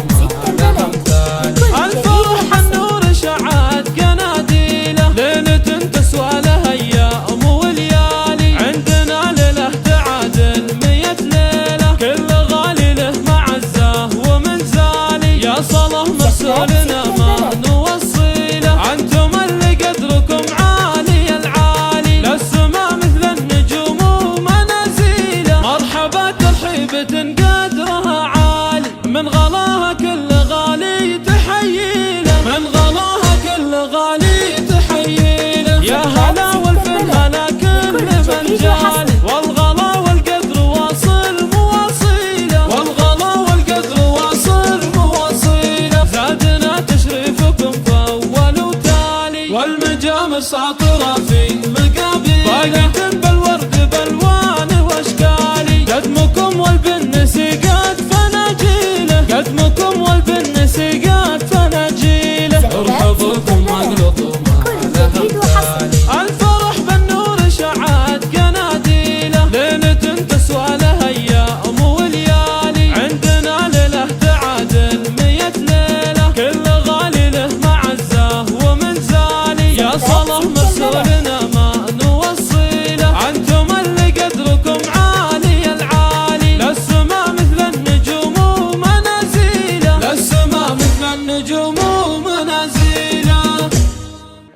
على امثالي. الفرح النور شعات قناديله، ليلة تسوى لها ايام وليالي. عندنا ليله تعادل 100 ليله، كل غالي له معزه ومنزالي. يا صلاة مرسولنا ما نوصيله، انتم اللي قدركم عالي العالي. للسما مثل النجوم ومنازيله. مرحبا ترحيبة قدرها عالي، من غلاها كل غالي تحييله. من غلاها كل غالي تحييله. يا هلا والفن هلا كل من جالي، والغلا والقدر واصل مواصيله. والغلا والقدر واصل مواصيله. زادنا تشريفكم فأول وتالي، والمجامر ساطرة في مقابيل، باقة بالورد بالوان واشكالي. قدمكم والبنس قد فناجيله، قدمكم والبنس قد فناجيله. ارحبوا ثم اقلطوا على امثالي. الفرح النور شعات قناديله، ليلة تسوى لها ايام وليالي. عندنا ليله تعادل 100 ليله، كل غالي له معزه ومنزالي. يا صلاة مرسولنا ما نوصيله، انتم اللي قدركم عالي العالي. للسما مثل النجوم ومنازيله. مرحبا ترحيبة قدرها عالي، من غلاها كل غالي تحييله. من غلاها كل غالي تحييله. يا هلا والفن هلا كل من جالي، والغلا والقدر واصل مواصيله. والغلا والقدر واصل مواصيله. زادنا تشريفكم فأول وتالي، والمجامر ساطرة في مقابيل، باقة بالورد بالوان واشكالي. قدمكم والبنس قد فناجيله، قدمكم والبنس قد فناجيله. ارحبوا ثم اقلطوا على امثالي. الفرح بالنور شعات قناديله، ليلة تسوى لها ايام وليالي. عندنا ليله تعادل 100 ليله، كل غالي له معزه ومنزالي. يا صلاة مرسولنا ما نوصي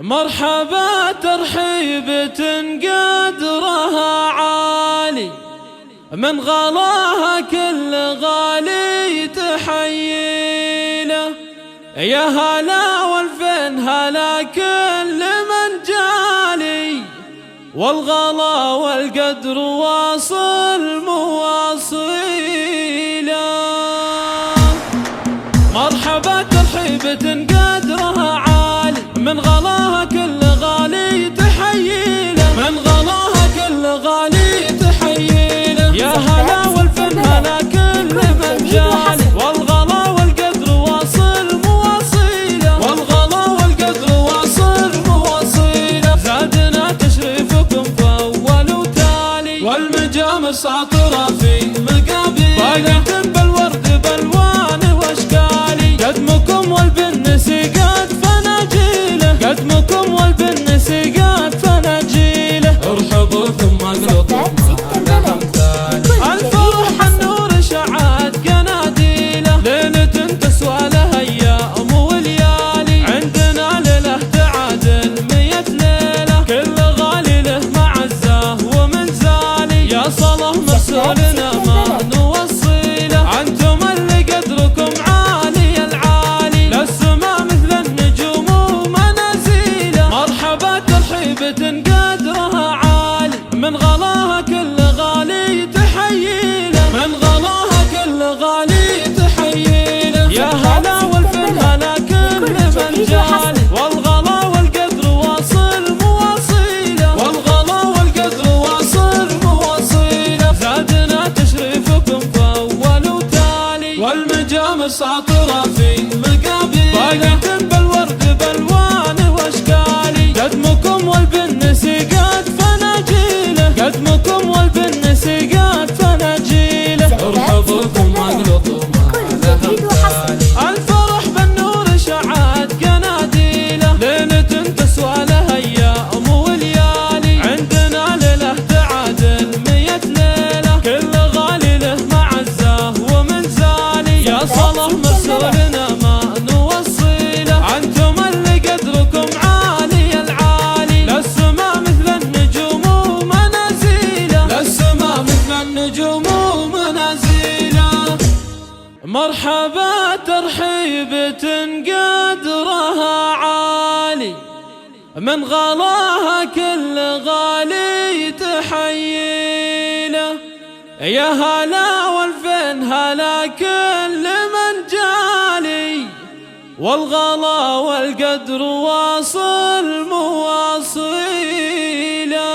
مرحبا ترحيبة قدرها عالي، من غلاها كل غالي تحييله. يا هلا والفين هلا كل من جالي، والغلا والقدر واصل مواصيله. مرحبا ترحيبة قدرها عالي، من غلاها كل غالي تحييله، من غلاها كل غالي تحييله. يا هلا والفن هلا كل من جالي، والغلا والقدر واصل مواصيله، والغلا والقدر واصل مواصيله. زادنا تشريفكم فأول وتالي، والمجامر ساطرة في مقابيل، باقة بالورد بالوان واشكالي. قدمكم والبنس قد فناجيله، قدمكم والبنس قد فناجيله. ارحبوا ثم اقلطوا الفرح النور شعت قناديله، ليلة تسوى لها ايام وليالي. عندنا ليلة تعادل 100 ليلة، كل غالي له معزه ومنزالي. يا صلاة مرسولنا ما نوصيله، انتم اللي قدركم عالي العالي، للسما مثل النجوم ومنازيله. مرحبا ترحيبة قدرها عالي، من غلاها كل غالي تحييله، من غلاها كل غالي تحييله. يا هلا والفن هلا كل من جالي، والغلا والقدر واصل مواصيله، والغلا والقدر واصل مواصيله. زادنا تشريفكم فأول وتالي، والمجامر ساطرة في مقابيل، باقة بالورد بالوان واشكالي. قدمكم والبنس قد فناجيله، قدمكم والبنس قد فناجيله. ارحبوا ثم اقلطوا ما لها مثال، الفرح بالنور شعت قناديله، ليلة تسوى لها ايام وليالي. عندنا ليلة تعادل 100 ليلة، كل غالي له معزه ومنزالي. يا صلاة مرسولنا ما نوصيله، انتم اللي قدركم عالي العالي، للسما مثل النجوم ومنازيله، للسما مثل النجوم ومنازيله. مرحبا ترحيبة قدرها عالي، من غلاها كل غالي تحييله. يا هلا والفين هلا كل من جالي، والغلا والقدر واصل مواصيله.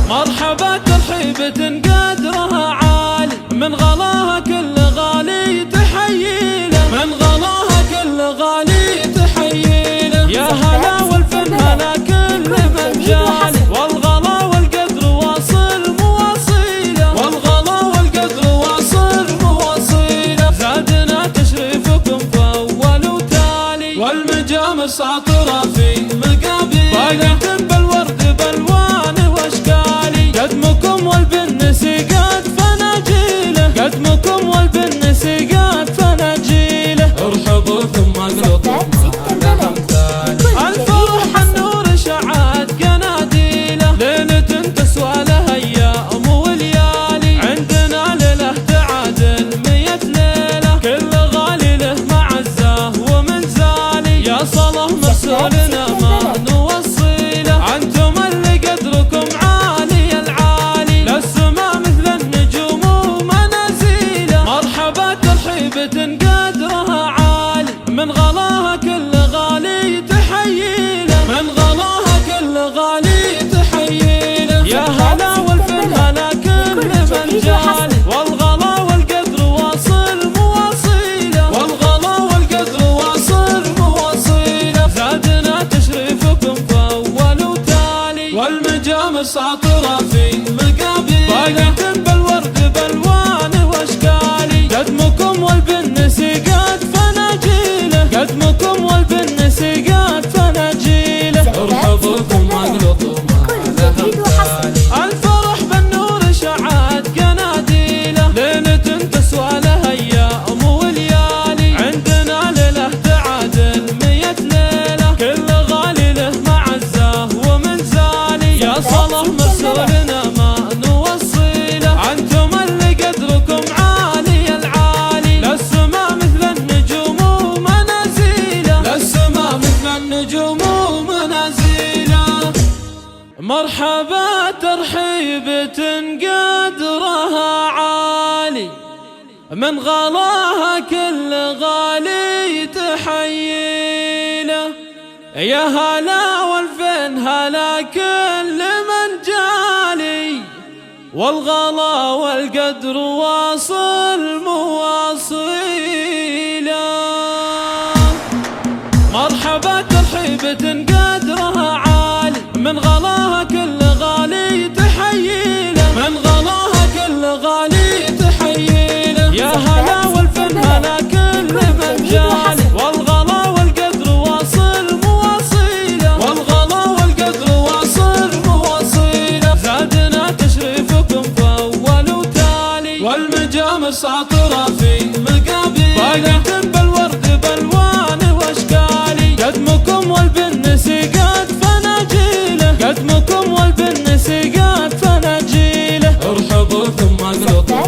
مرحبا ترحيبة قدرها عالي، من غلاها كل غالي تحييله، من غلاها كل غالي تحييله. يا هلا والفن هلا كل من جالي، والغلا والقدر واصل مواصيله، والغلا والقدر واصل مواصيله. زادنا تشريفكم فأول وتالي، والمجامر ساطرة في مقابيل، باقة بالورد بالوان واشكالي. قدمكم والبنس قد فناجيله، قدمكم والبنس قد فناجيله. ارحبوا ثم اقلطوا ما لها مثال، الفرح النور شعت قناديله، ليلة تسوى لها ايام وليالي. عندنا ليلة تعادل 100 ليلة، كل غالي له معزه ومنزالي. يا صلاة مرسولنا ما نوصيله، انتم اللي قدركم عالي العالي، للسما مثل النجوم ومنازيله. مرحبا ترحيبة قدرها عالي، من غلاها كل غالي تحييله، من غلاها كل غالي تحييله. يا هلا والفن هلا كل من جالي، والغلا والقدر واصل مواصيله، والغلا والقدر واصل مواصيله. زادنا تشريفكم فأول وتالي، والمجامر ساطرة في مقابيل، باقة بالورد بالوان واشكالي. قدمكم والبنس قد فناجيله، قدمكم والبنس قد فناجيله. ارحبوا ثم اقلطوا ما لها مثال، الفرح بالنور شعت قناديله، ليلة تسوى لها ايام وليالي. عندنا ليلة تعادل 100 ليلة، كل من غلاها كل غالي تحييله. يا هلا والفين هلا كل من جالي، والغلا والقدر واصل مواصيله. مرحبا ترحيبة قدرها عالي، من غلاها كل غالي تحييله، من غلاها كل غالي تحييله. يا هلا والفن هلا كل من جالي، والغلا والقدر واصل مواصيله، والغلا والقدر واصل مواصيله. زادنا تشريفكم فأول وتالي، والمجامر ساطرة في مقابل، باقة بالورد بالوان واشكالي. قدمكم والبنس قد فناجيله، قدمكم والبنس قد فناجيله. ارحبوا ثم اقلطوا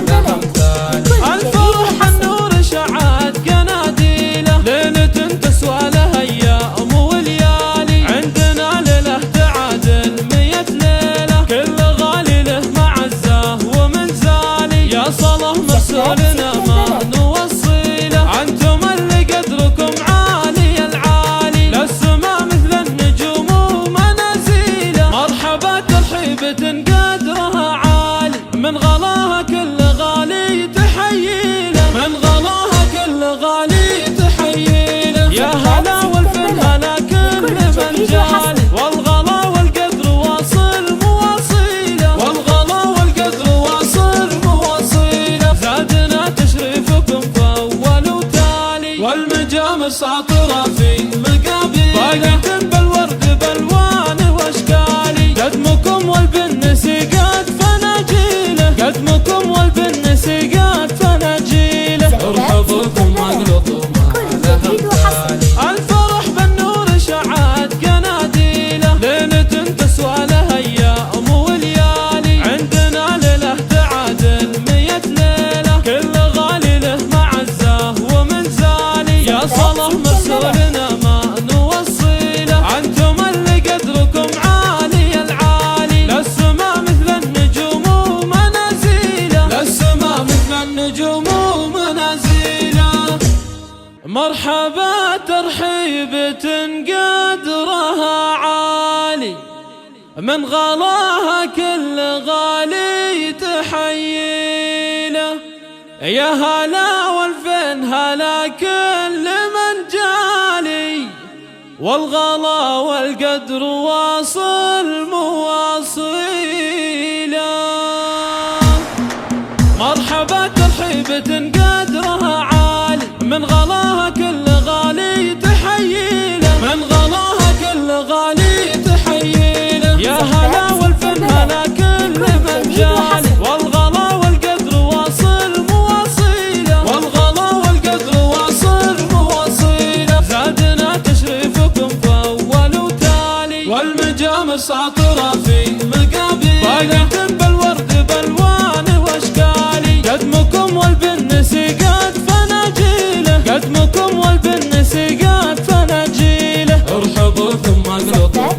على امثالي، الفرح النور شعت قناديله. ليلة تسوى لها ايام وليالي، عندنا ليله تعادل 100 ليله. كل غالي له معزه ومنزالي، يا صلاة مرسولنا ما نوصيله. انتم اللي قدركم عالي العالي، للسما مثل النجوم ومنازيله. مرحبا ترحيبة قدرها عالي، من غلاها كل غالي تحييله، من غلاها كل غالي تحييله. يا هلا والفن هلا كل من جالي، والغلا والقدر واصل مواصيله، والغلا والقدر واصل مواصيله. زادنا تشريفكم فأول وتالي، والمجامر ساطرة في مقابل، باقة بالورد بالوان واشكالي. قدمكم والبنس قد فناجيله، قدمكم والبنس قد فناجيله. ارحبوا ثم اقلطوا على امثالي، الفرح بالنور شعت قناديله. ليلة تسوى لها ايام وليالي، عندنا ليله تعادل 100 ليله. كل غالي له معزه ومنزالي، يا صلاة مرسولنا ما نوصيله. انتم اللي قدركم عالي العالي، للسما مثل النجوم ومنازيله، للسما مثل النجوم ومنازيله. مرحبا ترحيبة قدرها عالي، من غلاها كل غالي تحييله. يا هلا والفين هلا كل من جالي، والغلا والقدر واصل مواصيله. مرحبا ترحيبة قدرها عالي، من غلاها كل غالي تحييله، من غلاها كل غالي تحييله. يا هلا والفن هلا كل من جالي، والغلا والقدر واصل مواصيله، والغلا والقدر واصل مواصيله. زادنا تشريفكم فأول وتالي، والمجامر ساطرة في مقابل، باقة بالورد بالوان واشكالي. قدمكم والبنس قد فناجيله، قدمكم والبنس قد فناجيله. ارحبوا ثم اقلطوا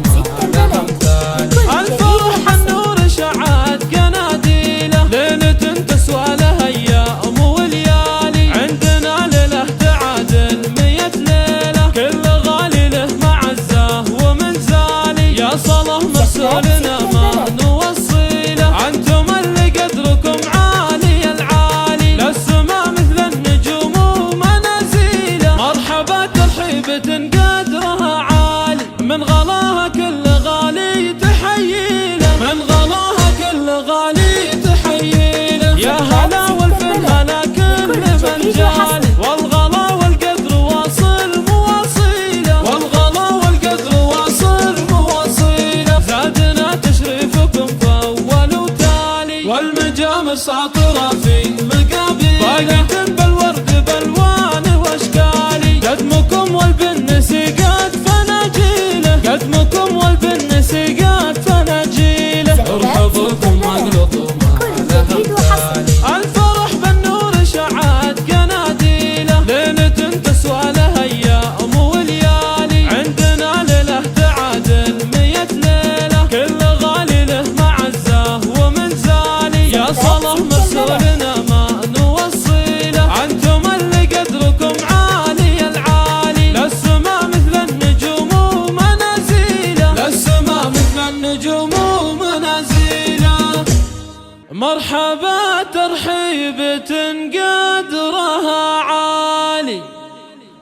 على امثالي، الفرح النور شعت قناديله. ليلة تسوى لها ايام وليالي، عندنا ليله تعادل 100 ليله. كل غالي له معزه ومنزالي، يا صلاة مرسولنا ما نوصيله. انتم اللي قدركم عالي العالي، للسما مثل النجوم ومنازيله. مرحبا ترحيبة قدرها عالي، من غلاها كل غالي تحييله، من غلاها كل غالي تحييله. يا هلا والفن هلا كل من جالي، والغلا والقدر واصل مواصيله، والغلا والقدر واصل مواصيله. زادنا تشريفكم فأول وتالي، والمجامر ساطرة في مقابل، باقة بالورد بالوان واشكالي. قدمكم والبنس قد فناجيله، قدمكم والبنس قد فناجيله. ارحبوا ثم اقلطوا على امثالي، الفرح بالنور شعت قناديله. ليلة تسوى لها ايام وليالي، عندنا ليله تعادل 100 ليله. كل غالي له معزه ومنزالي، يا صلاة مرسولنا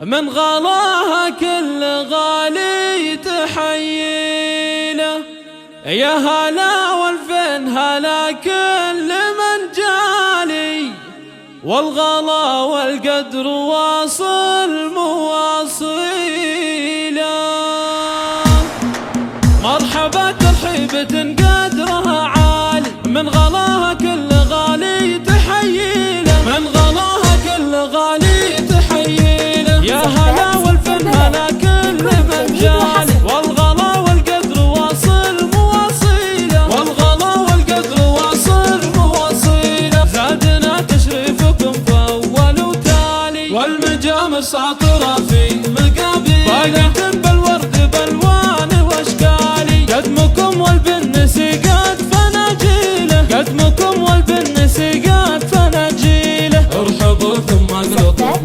من غلاها كل غالي تحييله. يا هلا والفين هلا كل من جالي، والغلا والقدر واصل مواصيله. مرحبا ترحيبة قدرها عالي، من غلاها كل غالي تحييله. من غلاها كل غالي تحييله. يا هلا والفن هلا كل من جالي، والغلا والقدر واصل مواصيله. والغلا والقدر واصل مواصيله. زادنا تشريفكم فأول وتالي، والمجامر ساطرة في مقابل، باقة بالورد بالوان واشكالي. قدمكم والبنس قد فناجيله، قدمكم والبنس قد فناجيله. ارحبوا ثم اقلطوا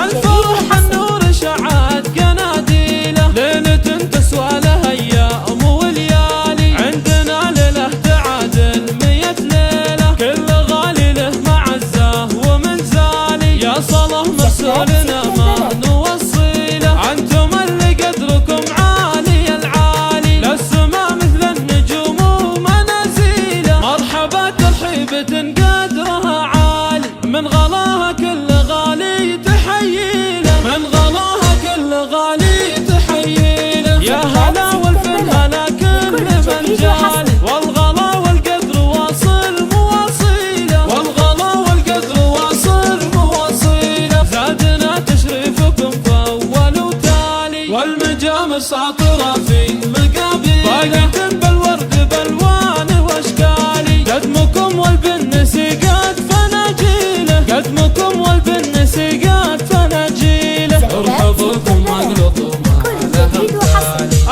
الفرح النور شعت قناديله. ليلة تسوى لها ايام وليالي، عندنا ليلة تعادل 100 ليلة. كل غالي له معزه ومنزالي، يا صلاة مرسولنا ما نوصيله. انتم اللي قدركم عالي العالي، للسما مثل النجوم ومنازيله. مرحبا ترحيبة قدرها عالي، من غلاها كل غالي تحييله. من غلاها كل غالي تحييله. يا هلا والفن هلا كل من جالي، والغلا والقدر واصل مواصيله. والغلا والقدر واصل مواصيله. زادنا تشريفكم فأول وتالي، والمجامر ساطرة في مقابل، باقة بالورد بالوان واشكالي. قدمكم والبنس قد فناجيله، قدمكم والبنس قد فناجيله. ارحبوا ثم اقلطوا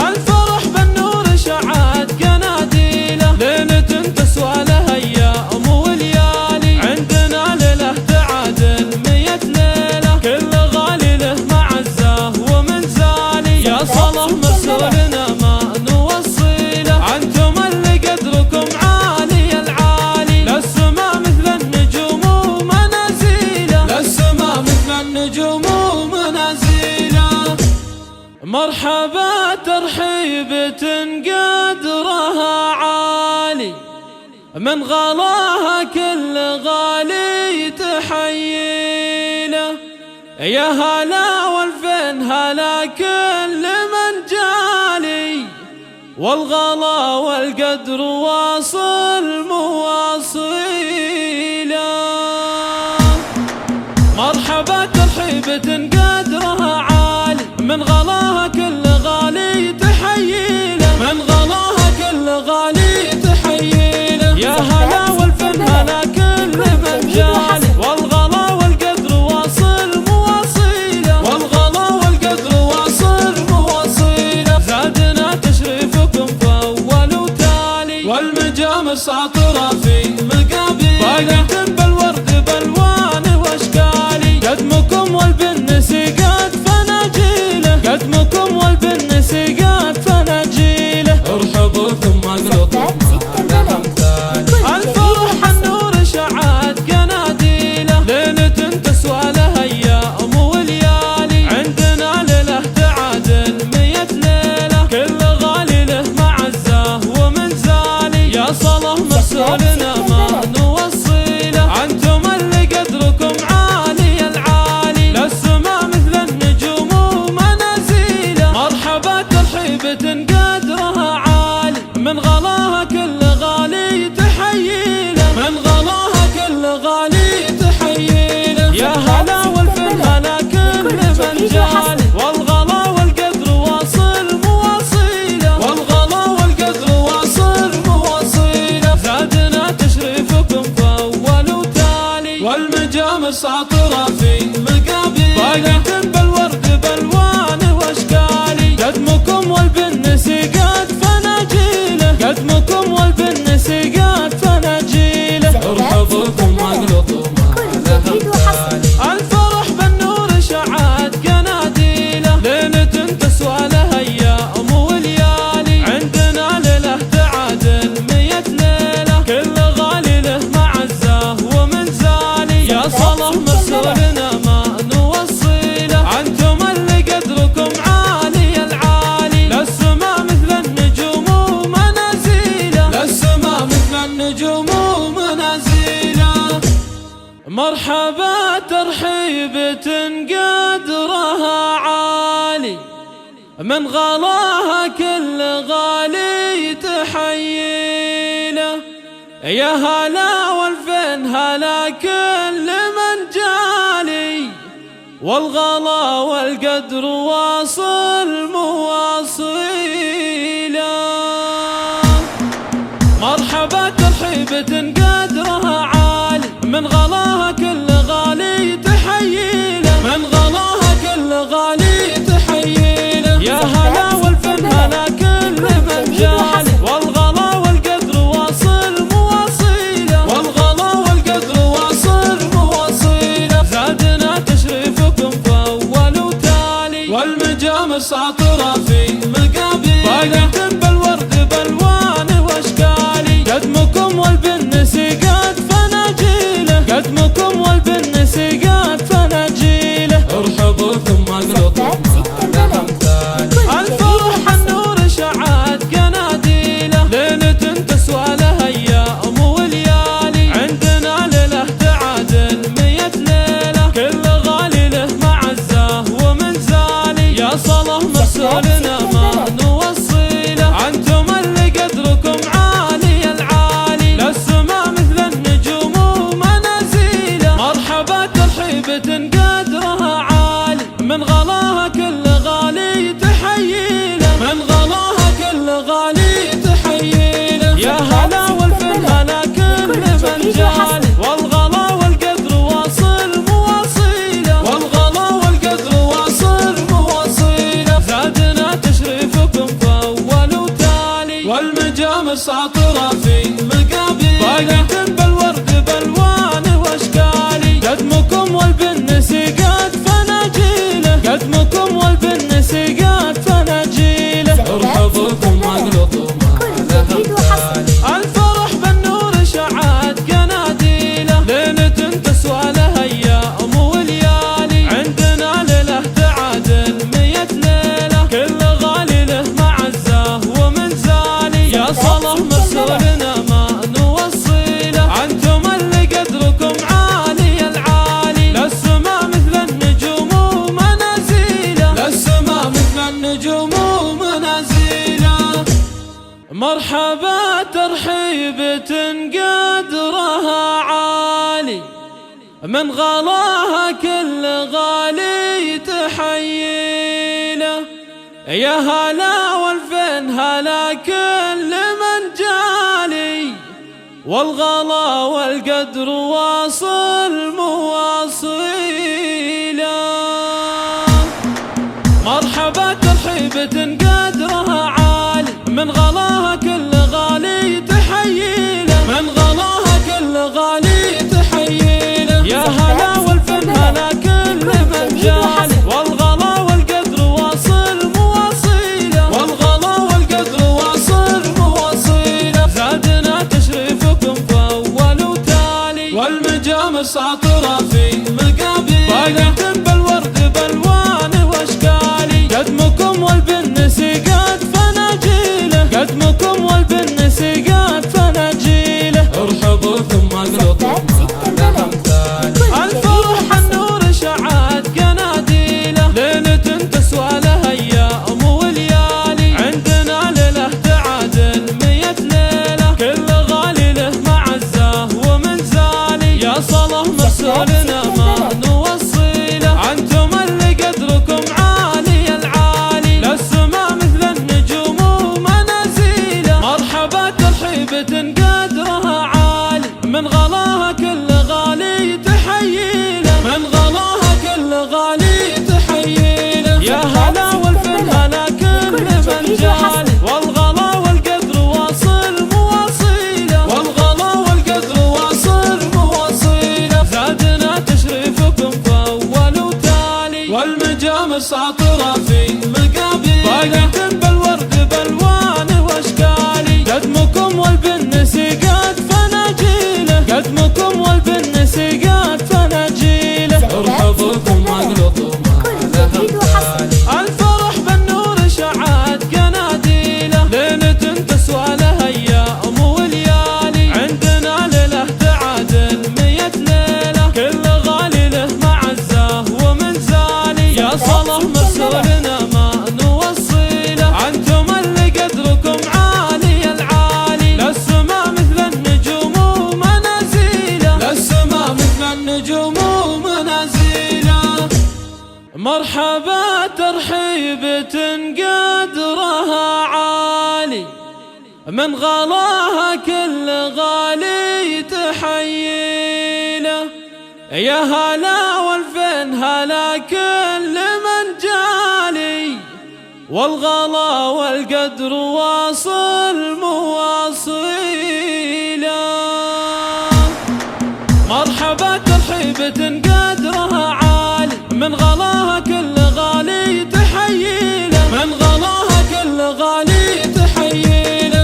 الفرح بالنور شعت قناديله. ليلة تسوى لها ايام وليالي، عندنا ليلة تعادل 100 ليلة. كل غالي له معزه ومنزالي، يا صلاة مرسولنا ما نوصيله. انتم اللي قدركم عالي العالي، للسما مثل النجوم ومنازيله. للسما مثل النجوم ومنازيله. مرحبا ترحيبة قدرها عالي، من غلاها كل غالي تحييله. يا هلا والفين هلا كل من جالي، والغلا والقدر واصل مواصيله. مرحبا ترحيبة قدرها عالي، من غلاها كل غالي تحييله. من غلاها كل غالي تحييله. يا هلا والفن هلا كل من جالي، والغلا والقدر واصل مواصيله. والغلا والقدر واصل مواصيله. زادنا تشريفكم فأول وتالي، والمجامر ساطرة في مقابل، باقة بالورد بالوان واشكالي. قدمكم والبنس قد فناجيله، قدمكم والبنس قد فناجيله. ارحبوا ثم اقلطوا الفرح النور شعت قناديله. ليلة تسوى لها ايام وليالي، عندنا ليلة تعادل 100 ليلة. كل غالي له معزه ومنزالي، يا صلاة مرسولنا ما نوصيله. انتم اللي قدركم عالي العالي، للسما مثل النجوم ومنازيله. مرحبا ترحيبة قدرها عالي، من غلاها كل غالي تحييله. من غلاها كل غالي تحييله. يا هلا والفن هلا كل من جالي، والغلا والقدر واصل مواصيله. والغلا والقدر واصل مواصيله. زادنا تشريفكم فأول وتالي، والمجامر ساطرة في مقابل، باقة بالورد بالوان واشكالي. قدمكم والبنس من غلاها كل غالي تحييله. يا هلا والفين هلا كل من جالي، والغلا والقدر واصل مواصيله. مرحبا ترحيبة قدرها عالي، من غلاها كل غالي تحييله. من غلاها كل غالي تحييله. يا هلا والفن هلا كل من جالي، والغلا والقدر واصل مواصيله. والغلا والقدر واصل مواصيله. زادنا تشريفكم فأول وتالي، والمجامر ساطرة في مقابل، باقة بالورد بالوان واشكالي. قدمكم والبنس قد فناجيله، قدمكم والبنس قد فناجيله. ارحبوا ثم اقلطوا لها امثال، الفرح النور شعات قناديله. ليلة تسوى لها ايام وليالي، عندنا ليله تعادل 100 ليله. كل غالي له معزه ومنزالي، يا صلاة مسؤولنا ما نوصيله. انتم اللي قدركم عالي العالي، للسما مثل النجوم ومنازيله. مرحبا ترحيبة قدرها عالي، من غلاها كل غالي تحييله. من غلاها كل غالي تحييله. يا هلا والفن هلا كل من جالي، والغلا والقدر واصل مواصيله. والغلا والقدر واصل مواصيله. زادنا تشريفكم فأول وتالي، والمجامر ساطرة في مقابل، باقة بالورد بالوان واشكالي. قدمكم والبنس قد فناجيله، قدمكم والبنس قد فناجيله. ارحبوا ثم اقلطوا لها امثال، الفرح بالنور شعات قناديله. ليلة تسوى لها ايام وليالي، عندنا ليله تعادل 100 ليله. كل غالي له معزه ومنزالي، يا صلاة مسؤولنا ما نوصيله. انتم اللي قدركم عالي العالي، للسما مثل النجوم ومنازيله. للسما مثل النجوم ومنازيله. مرحبا ترحيبة قدرها عالي، من غلاها كل غالي تحييله. يا هلا والفين هلا كل من جالي، والغلا والقدر واصل مواصيله. مرحبا ترحيبة قدرها عالي، من غلاها كل غالي تحييله. من غلاها كل غالي تحييله. يا هلا والفن هلا كل من جالي، والغلا والقدر واصل مواصيله. والغلا والقدر واصل مواصيله. زادنا تشريفكم فأول وتالي، والمجامر ساطرة في مقابل، باقة بالورد بالوان واشكالي. قدمكم والبنس قد فناجيله، قدمكم والبنس قد فناجيله. ارحبوا ثم اقلطوا لها امثال، الفرح النور شعات قناديله. ليلة تسوى لها ايام وليالي، عندنا ليله تعادل 100 ليله. كل غالي له معزه ومنزالي، يا صلاة مسؤولنا ما نوصيله. انتم اللي قدركم عالي العالي، للسما مثل النجوم ومنازيله. من غلاها كل غالي تحييله. يا هلا والفين هلا كل من جالي، والغلا والقدر واصل مواصيله. مرحبا ترحيبة قدرها عالي، من غلاها كل غالي تحييله. من غلاها كل غالي تحييله.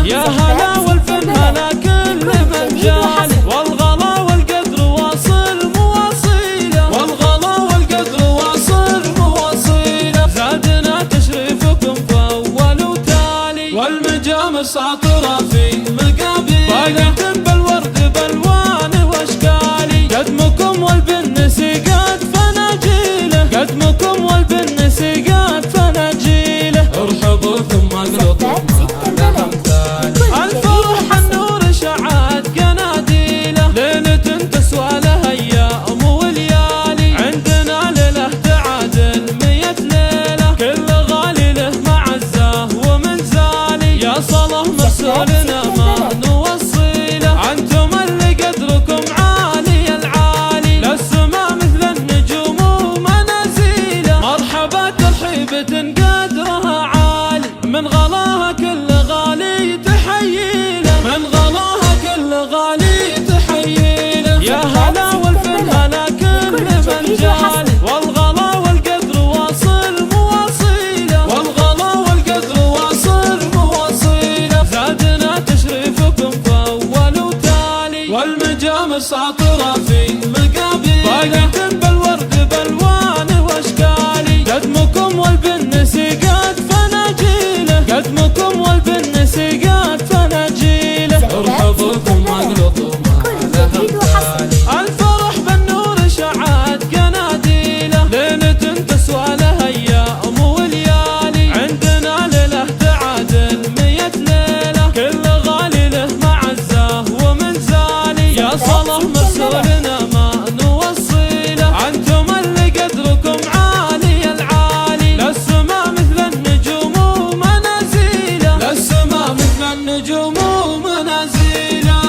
يا هلا والفن هلا كل من جالي، والغلا والقدر واصل مواصيله. والغلا والقدر واصل مواصيله. زادنا تشريفكم فأول وتالي، والمجامر ساطرة في مقابيل، باقة بالورد بالوان واشكالي. قدمكم والبنس قد فناجيله، قدمكم والبنس قد فناجيله. ارحبوا ثم اقلطوا على امثالي. الفرح النور شعات قناديله، ليلة تسوى لها ايام وليالي. عندنا ليله تعادل 100 ليله، كل غالي له معزه ومنزالي. يا صلاة مرسولنا ما نوصيله، انتم اللي قدركم عالي العالي. للسما مثل النجوم ومنازيله. مرحبا ترحيبة قدرها عالي، من غلاها كل غالي تحييله. من غلاها كل غالي تحييله. يا هلا والفن هلا كل من جالي، والغلا والقدر واصل مواصيله. والغلا والقدر واصل مواصيله. زادنا تشريفكم فأول وتالي، والمجامر ساطرة في مقابيل، باقة بالورد بالوان واشكالي. قدمكم والبنس قد فناجيله، قدمكم والبنس قد فناجيله. ارحبوا ثم اقلطوا على امثالي. الفرح بالنور شعات قناديله، ليلة تسوى لها ايام وليالي. عندنا ليله تعادل 100 ليله، كل غالي له معزه ومنزالي. يا صلاة مرسولنا ما نوصيله، انتم اللي قدركم عالي العالي. للسما مثل النجوم ومنازيله. للسما مثل النجوم ومنازيله.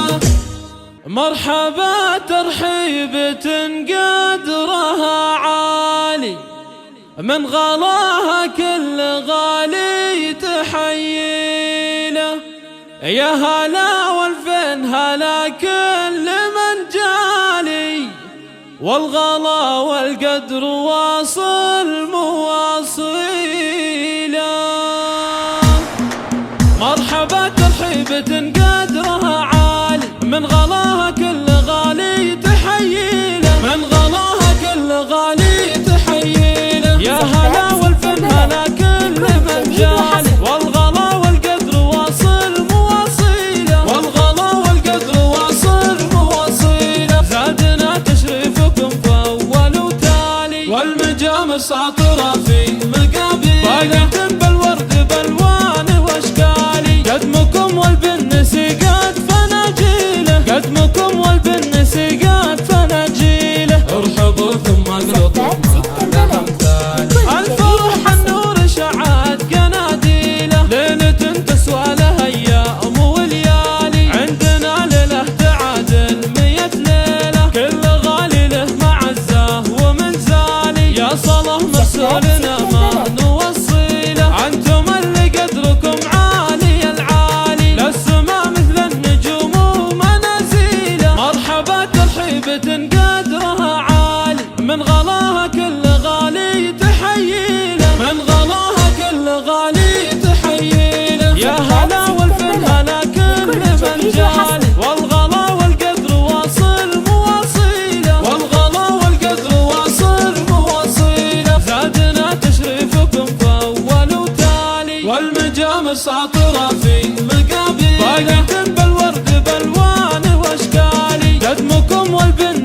مرحبا ترحيبة قدرها عالي، من غلاها كل غالي تحييله. يا هلا والفين هلا كل من جالي، والغلا والقدر واصل مواصيله. مرحبا ترحيبة قدرها عالي، من غلاها كل غالي تحييله. من غلاها كل غالي تحييله. يا هلا والفن هلا كل من جالي، والغلا والقدر واصل مواصيله. والغلا والقدر واصل مواصيله. زادنا تشريفكم فأول وتالي، والمجامر ساطرة في مقابيل، باقة بالورد بالوان واشكالي. قدمكم والبنس قد فناجيله، قدمكم والبنس قد فناجيله. ارحبوا ثم اقلطوا على امثالي. الفرح النور شعات قناديله، ليلة تسوى لها ايام وليالي. عندنا ليله تعادل 100 ليله، كل غالي له معزه ومنزالي. يا صلاة مرسولنا ما نوصيله، انتم اللي قدركم عالي العالي. للسما مثل النجوم ومنازيله. مرحبا ترحيبة قدرها عالي، من غلاها كل غالي تحييله. من غلاها كل غالي تحييله. يا هلا والفن هلا كل من جالي، والغلا والقدر واصل مواصيله. والغلا والقدر واصل مواصيله. زادنا تشريفكم فأول وتالي، والمجامر ساطرة في مقابيل، باقة بالورد بالوان واشكالي. قدمكم والبنس